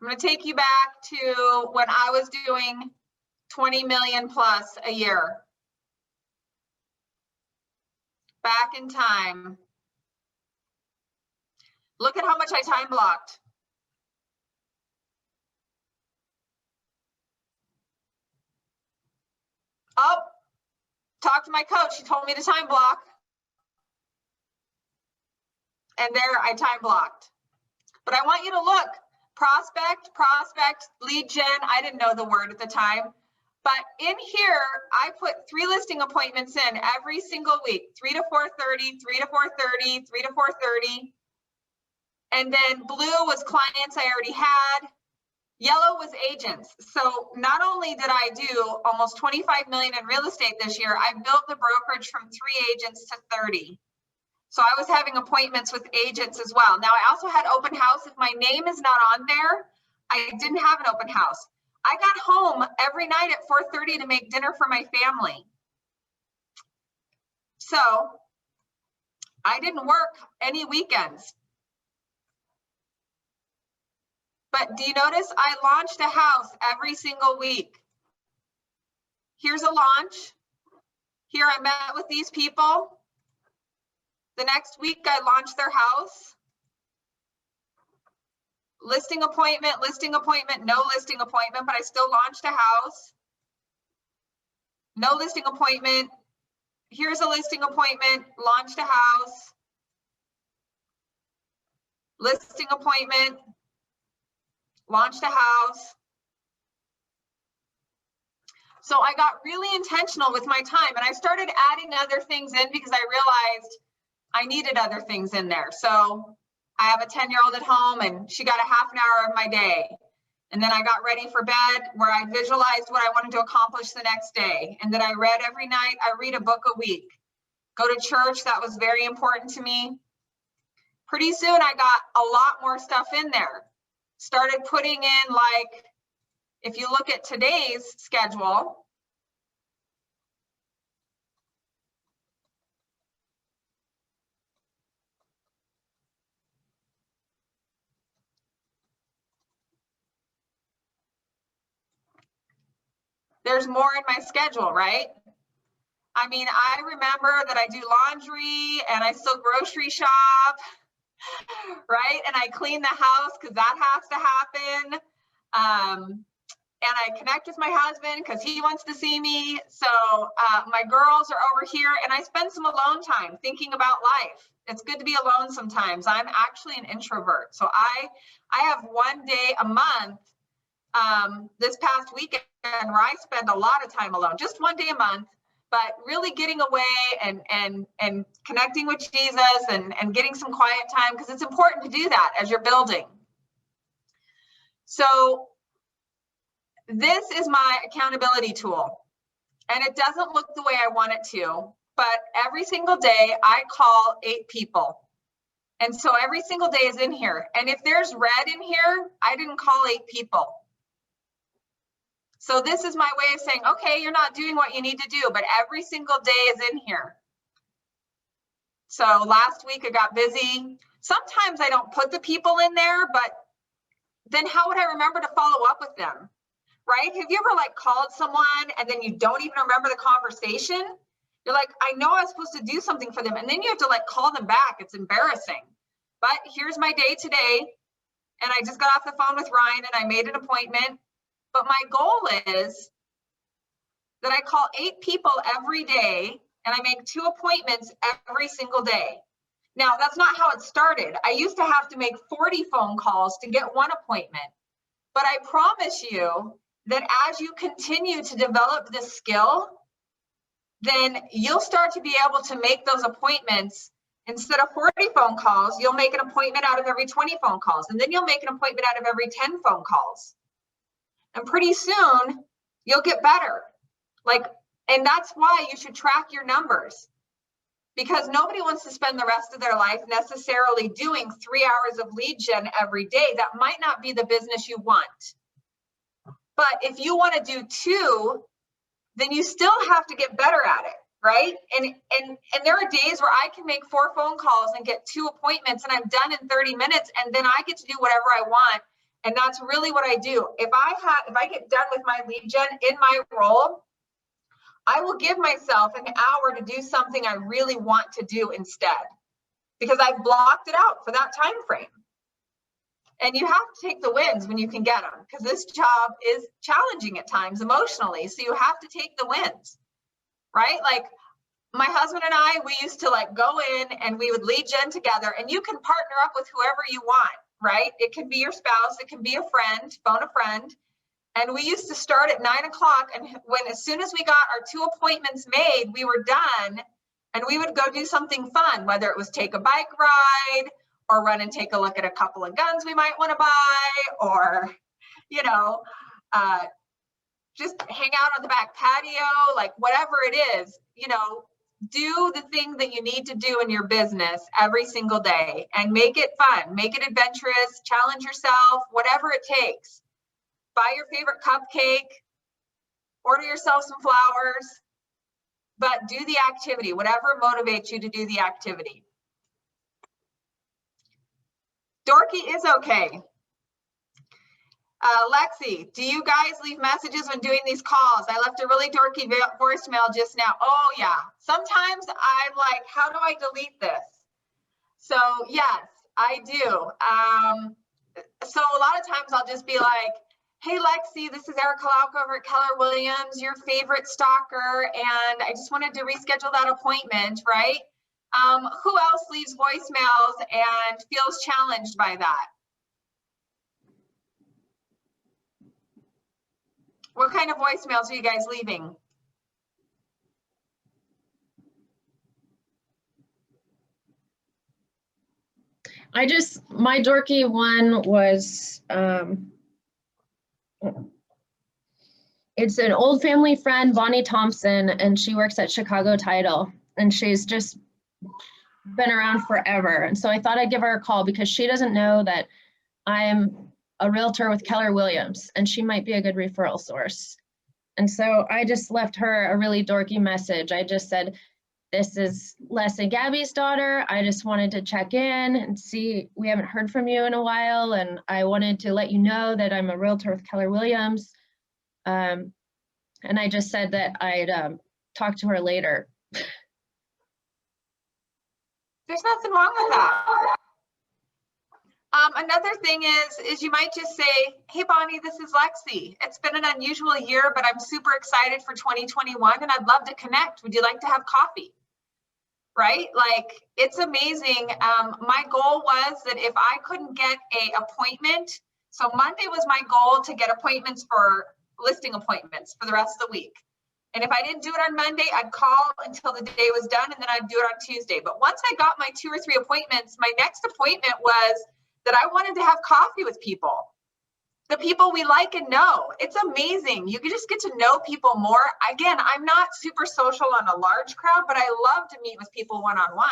I'm going to take you back to when I was doing 20 million plus a year. Back in time. Look at how much I time blocked. Oh, talk to my coach. She told me to time block. And there I time blocked. But I want you to look, prospect, lead gen. I didn't know the word at the time. But in here, I put 3 listing appointments in every single week, 3 to 4:30, 3 to 4:30, 3 to 4:30. And then blue was clients I already had. Yellow was agents. So not only did I do almost 25 million in real estate this year, I built the brokerage from 3 agents to 30. So I was having appointments with agents as well. Now I also had open house. If my name is not on there, I didn't have an open house. I got home every night at 4:30 to make dinner for my family. So I didn't work any weekends. But do you notice I launched a house every single week? Here's a launch. Here I met with these people. The next week I launched their house. Listing appointment, no listing appointment, but I still launched a house. No listing appointment. Here's a listing appointment, launched a house. Listing appointment, launched a house. So I got really intentional with my time and I started adding other things in because I realized I needed other things in there. So I have a 10-year-old at home and she got a half an hour of my day. And then I got ready for bed where I visualized what I wanted to accomplish the next day. And then I read every night. I read a book a week. Go to church, that was very important to me. Pretty soon I got a lot more stuff in there. Started putting in, like, if you look at today's schedule, there's more in my schedule, right? I mean, I remember that I do laundry and I still grocery shop, right? And I clean the house because that has to happen. And I connect with my husband because he wants to see me. So my girls are over here and I spend some alone time thinking about life. It's good to be alone sometimes. I'm actually an introvert. So I have one day a month this past weekend where I spend a lot of time alone, just one day a month, but really getting away and connecting with Jesus and getting some quiet time because it's important to do that as you're building. So this is my accountability tool and it doesn't look the way I want it to, but every single day I call 8 people. And so every single day is in here. And if there's red in here, I didn't call 8 people. So this is my way of saying, okay, you're not doing what you need to do, but every single day is in here. So last week I got busy. Sometimes I don't put the people in there, but then how would I remember to follow up with them? Right? Have you ever like called someone and then you don't even remember the conversation? You're like, I know I was supposed to do something for them. And then you have to like call them back. It's embarrassing. But here's my day today. And I just got off the phone with Ryan and I made an appointment. But my goal is that I call 8 people every day and I make 2 appointments every single day. Now, that's not how it started. I used to have to make 40 phone calls to get 1 appointment. But I promise you that as you continue to develop this skill, then you'll start to be able to make those appointments. Instead of 40 phone calls, you'll make an appointment out of every 20 phone calls. And then you'll make an appointment out of every 10 phone calls. And pretty soon you'll get better. And that's why you should track your numbers, because nobody wants to spend the rest of their life necessarily doing 3 hours of lead gen every day. That might not be the business you want. But if you want to do 2, then you still have to get better at it, right? And there are days where I can make 4 phone calls and get 2 appointments and I'm done in 30 minutes and then I get to do whatever I want. And that's really what I do. If I get done with my lead gen in my role, I will give myself an hour to do something I really want to do instead, because I've blocked it out for that time frame. And you have to take the wins when you can get them, because this job is challenging at times emotionally. So you have to take the wins. right? Like my husband and I, we used to like go in and we would lead gen together, and you can partner up with whoever you want, right? It can be your spouse, it can be a friend, phone a friend. And we used to start at 9 o'clock, and as soon as we got our 2 appointments made, we were done, and we would go do something fun, whether it was take a bike ride or run and take a look at a couple of guns we might want to buy, or, you know, just hang out on the back patio, like whatever it is, you know, do the thing that you need to do in your business every single day and make it fun, make it adventurous, challenge yourself, whatever it takes. Buy your favorite cupcake, order yourself some flowers, but do the activity, whatever motivates you to do the activity. Dorky is okay. Lexi, do you guys leave messages when doing these calls? I left a really dorky voicemail just now. Oh yeah, sometimes I'm like, how do I delete this? So yes, I do. So a lot of times I'll just be like, hey Lexi, this is Erica Lauka over at Keller Williams, your favorite stalker, and I just wanted to reschedule that appointment, right? Who else leaves voicemails and feels challenged by that? What kind of voicemails are you guys leaving? My dorky one was, it's an old family friend, Bonnie Thompson, and she works at Chicago Title, and she's just been around forever. And so I thought I'd give her a call because she doesn't know that I'm a realtor with Keller Williams, and she might be a good referral source. And so I just left her a really dorky message. I just said, this is Les and Gabby's daughter. I just wanted to check in and see, we haven't heard from you in a while, and I wanted to let you know that I'm a realtor with Keller Williams. And I just said that I'd talk to her later. There's nothing wrong with that. Another thing is you might just say, hey Bonnie, this is Lexi. It's been an unusual year, but I'm super excited for 2021 and I'd love to connect. Would you like to have coffee? Right? Like, it's amazing. My goal was that if I couldn't get a appointment, so Monday was my goal to get appointments for listing appointments for the rest of the week. And if I didn't do it on Monday, I'd call until the day was done, and then I'd do it on Tuesday. But once I got my 2 or 3 appointments, my next appointment was that I wanted to have coffee with people, the people we like and know. It's amazing. You can just get to know people more. Again, I'm not super social on a large crowd, but I love to meet with people one-on-one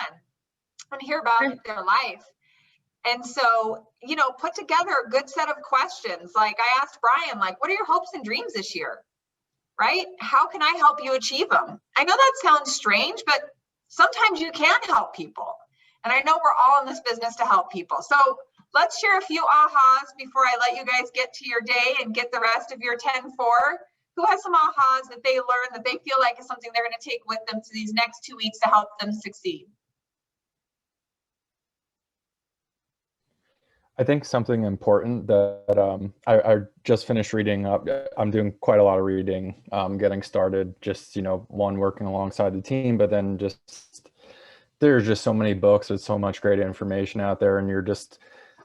and hear about their life. And so, you know, put together a good set of questions. Like I asked Brian, like, what are your hopes and dreams this year? Right? How can I help you achieve them? I know that sounds strange, but sometimes you can help people. And I know we're all in this business to help people. So let's share a few ahas before I let you guys get to your day and get the rest of your 10-4. Who has some ahas that they learned that they feel like is something they're going to take with them to these next 2 weeks to help them succeed? I think something important that I just finished reading up. I'm doing quite a lot of reading, getting started, just, you know, one, working alongside the team, but then just, there's just so many books with so much great information out there. And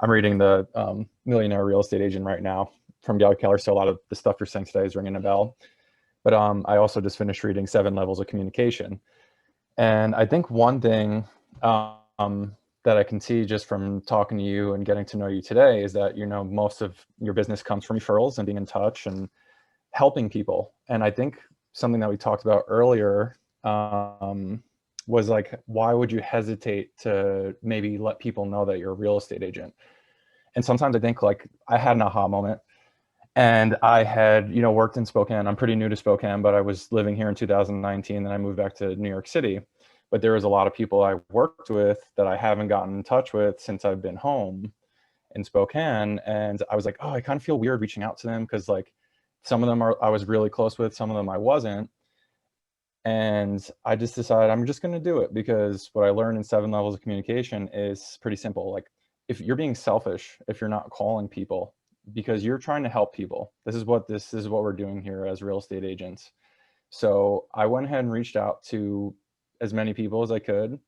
I'm reading the Millionaire Real Estate Agent right now from Gary Keller. So a lot of the stuff you're saying today is ringing a bell. But I also just finished reading 7 Levels of Communication. And I think one thing that I can see just from talking to you and getting to know you today is that, you know, most of your business comes from referrals and being in touch and helping people. And I think something that we talked about earlier was like, why would you hesitate to maybe let people know that you're a real estate agent? And sometimes I think, like, I had an aha moment, and I had, you know, worked in Spokane. I'm pretty new to Spokane, but I was living here in 2019, and I moved back to New York City. But there was a lot of people I worked with that I haven't gotten in touch with since I've been home in Spokane. And I was like, oh, I kind of feel weird reaching out to them, because like some of them I was really close with, some of them I wasn't. And I just decided I'm just going to do it, because what I learned in 7 Levels of Communication is pretty simple. Like, if you're being selfish, if you're not calling people because you're trying to help people, this is what we're doing here as real estate agents. So I went ahead and reached out to as many people as I could,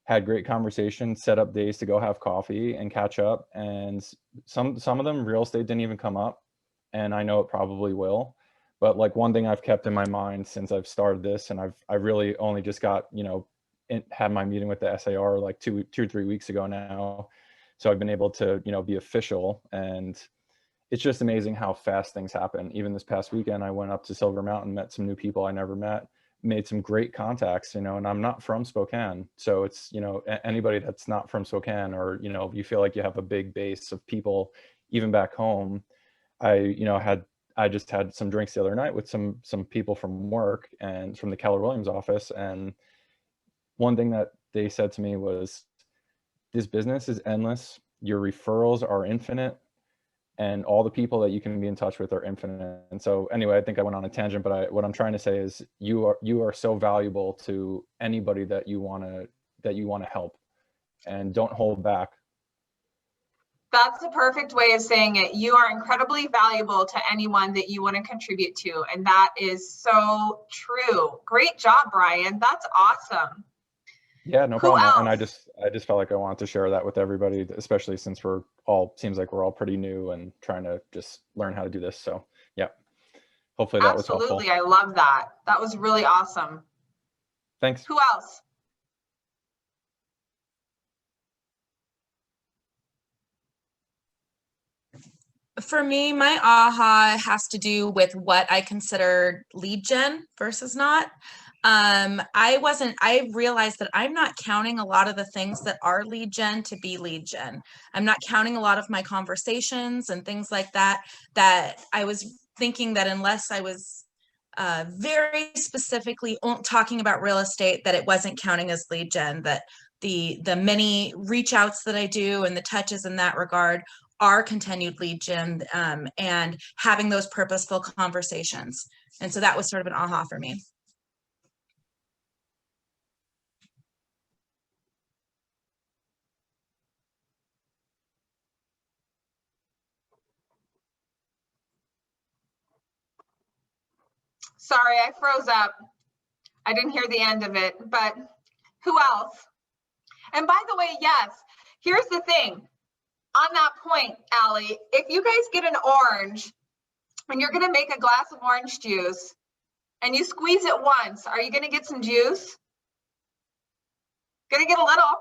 had great conversations, set up days to go have coffee and catch up. And some of them, real estate didn't even come up, and I know it probably will. But like one thing I've kept in my mind since I've started this, and I really only just got, had my meeting with the SAR like two or 3 weeks ago now. So I've been able to, be official, and it's just amazing how fast things happen. Even this past weekend, I went up to Silver Mountain, met some new people I never met, made some great contacts, and I'm not from Spokane. So it's, anybody that's not from Spokane, or, you feel like you have a big base of people, even back home. I just had some drinks the other night with some people from work and from the Keller Williams office. And one thing that they said to me was, this business is endless. Your referrals are infinite, and all the people that you can be in touch with are infinite. And so anyway, I think I went on a tangent, but what I'm trying to say is you are so valuable to anybody that you want to help, and don't hold back. That's the perfect way of saying it. You are incredibly valuable to anyone that you want to contribute to. And that is so true. Great job, Brian. That's awesome. Yeah, no Who problem. else? And I just felt like I wanted to share that with everybody, especially since seems like we're all pretty new and trying to just learn how to do this. So yeah, hopefully that was helpful. Absolutely. I love that. That was really awesome. Thanks. Who else? For me, my aha has to do with what I consider lead gen versus not. I realized that I'm not counting a lot of the things that are lead gen to be lead gen. I'm not counting a lot of my conversations and things like that I was thinking that unless I was very specifically talking about real estate, that it wasn't counting as lead gen, that the many reach outs that I do and the touches in that regard are continued lead gen, and having those purposeful conversations. And so that was sort of an aha for me. Sorry, I froze up. I didn't hear the end of it, but who else? And by the way, yes, here's the thing. On that point, Allie, if you guys get an orange and you're going to make a glass of orange juice and you squeeze it once, are you going to get some juice? Going to get a little.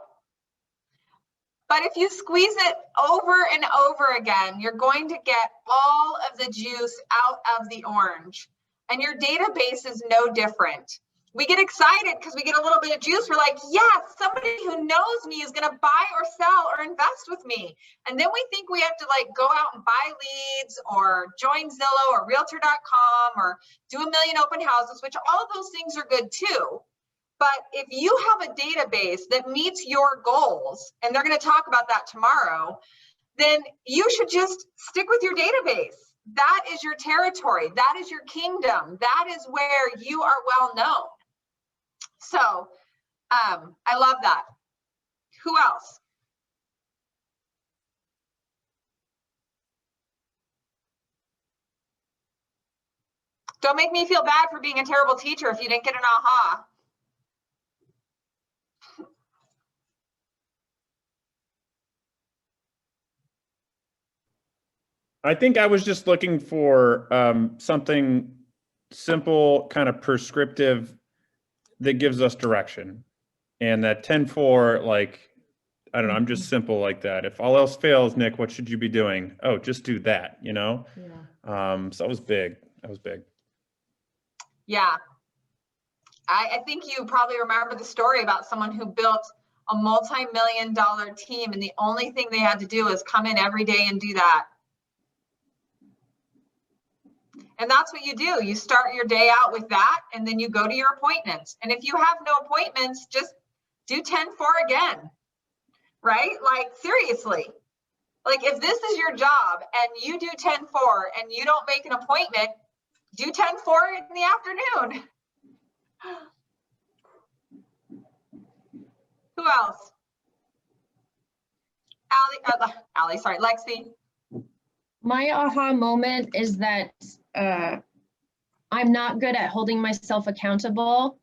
But if you squeeze it over and over again, you're going to get all of the juice out of the orange. And your database is no different. We get excited because we get a little bit of juice. We're like, yes, somebody who knows me is going to buy or sell or invest with me. And then we think we have to like go out and buy leads or join Zillow or realtor.com or do a million open houses, which all those things are good too. But if you have a database that meets your goals, and they're going to talk about that tomorrow, then you should just stick with your database. That is your territory. That is your kingdom. That is where you are well known. So I love that. Who else? Don't make me feel bad for being a terrible teacher if you didn't get an aha. I think I was just looking for something simple, kind of prescriptive that gives us direction. And that 10-4, like, I don't know, I'm just simple like that. If all else fails, Nick, what should you be doing? Oh, just do that, you know? Yeah. So that was big. That was big. Yeah. I think you probably remember the story about someone who built a multi-million-dollar team, and the only thing they had to do is come in every day and do that. And that's what you do. You start your day out with that, and then you go to your appointments. And if you have no appointments, just do 10-4 again, right? Like, seriously. Like, if this is your job and you do 10-4 and you don't make an appointment, do 10-4 in the afternoon. Who else? Allie, sorry, Lexi. My aha moment is that I'm not good at holding myself accountable.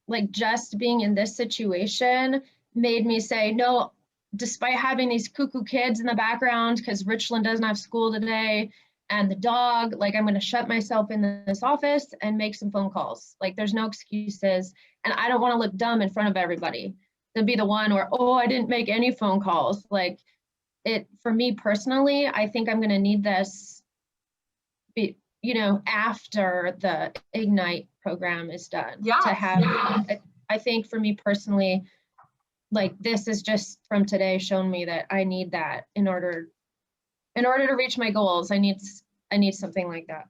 Like just being in this situation made me say, no, despite having these cuckoo kids in the background, because Richland doesn't have school today, and the dog, like I'm going to shut myself in this office and make some phone calls. Like there's no excuses. And I don't want to look dumb in front of everybody to be the one where, oh, I didn't make any phone calls. Like it, for me personally, I think I'm going to need this, you know, after the Ignite program is done. Yeah. To have, I think for me personally, like this is just from today shown me that I need that in order to reach my goals. I need something like that.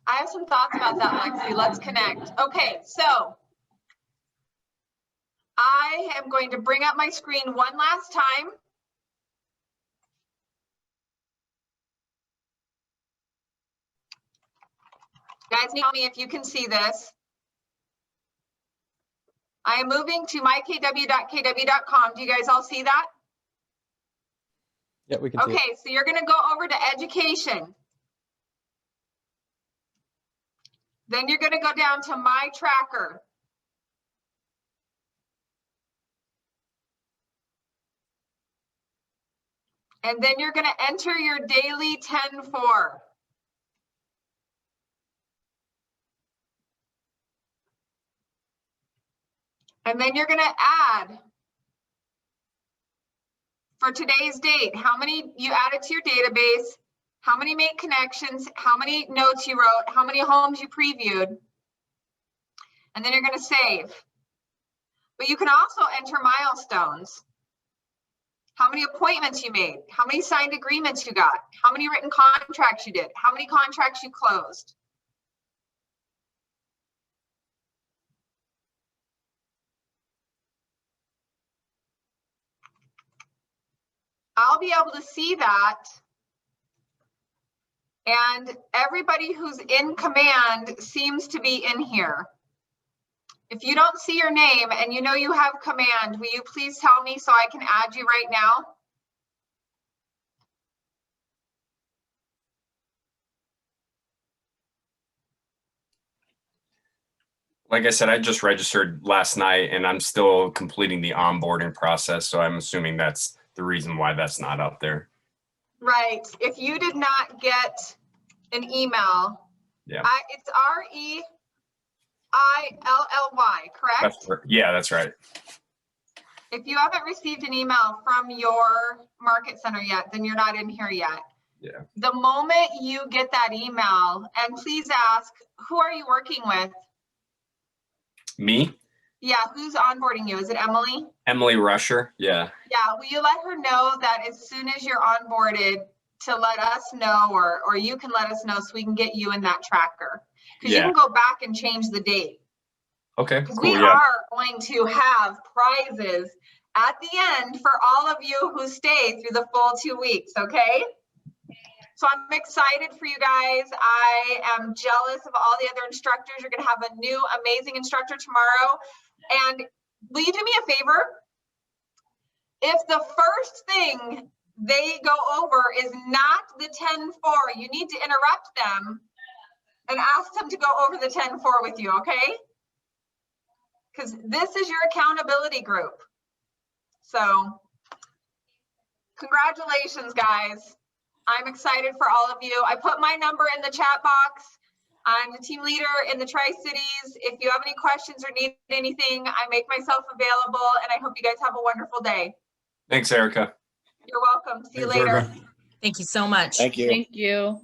I have some thoughts about that, Lexi. Let's connect. Okay, so I am going to bring up my screen one last time. Guys, tell me if you can see this. I am moving to mykw.kw.com. Do you guys all see that? Yeah, we can see it. Okay, so you're going to go over to education. Then you're going to go down to my tracker. And then you're going to enter your daily 10-4. And then you're going to add for today's date, how many you added to your database, how many make connections, how many notes you wrote, how many homes you previewed, and then you're going to save. But you can also enter milestones. How many appointments you made, how many signed agreements you got, how many written contracts you did, how many contracts you closed. I'll be able to see that. And everybody who's in command seems to be in here. If you don't see your name and you know you have command, will you please tell me so I can add you right now? Like I said, I just registered last night and I'm still completing the onboarding process. So I'm assuming that's the reason why that's not up there. Right. If you did not get an email, Yeah. It's REILLY, correct? Yeah, that's right. If you haven't received an email from your market center yet, then you're not in here yet. Yeah. The moment you get that email, and please ask, who are you working with? Me? Yeah, who's onboarding you? Is it Emily? Emily Rusher. Yeah. Yeah, will you let her know that as soon as you're onboarded to let us know, or you can let us know so we can get you in that tracker. Because you Yeah. can go back and change the date. Okay, Because cool. we Yeah. are going to have prizes at the end for all of you who stay through the full 2 weeks, okay? So I'm excited for you guys. I am jealous of all the other instructors. You're gonna have a new amazing instructor tomorrow. And will you do me a favor? If the first thing they go over is not the 10-4, you need to interrupt them and ask them to go over the 10-4 with you, okay? Because this is your accountability group. So congratulations, guys. I'm excited for all of you. I put my number in the chat box. I'm the team leader in the Tri-Cities. If you have any questions or need anything, I make myself available, and I hope you guys have a wonderful day. Thanks, Erica. You're welcome. See you later. Thank you so much. Thank you. Thank you.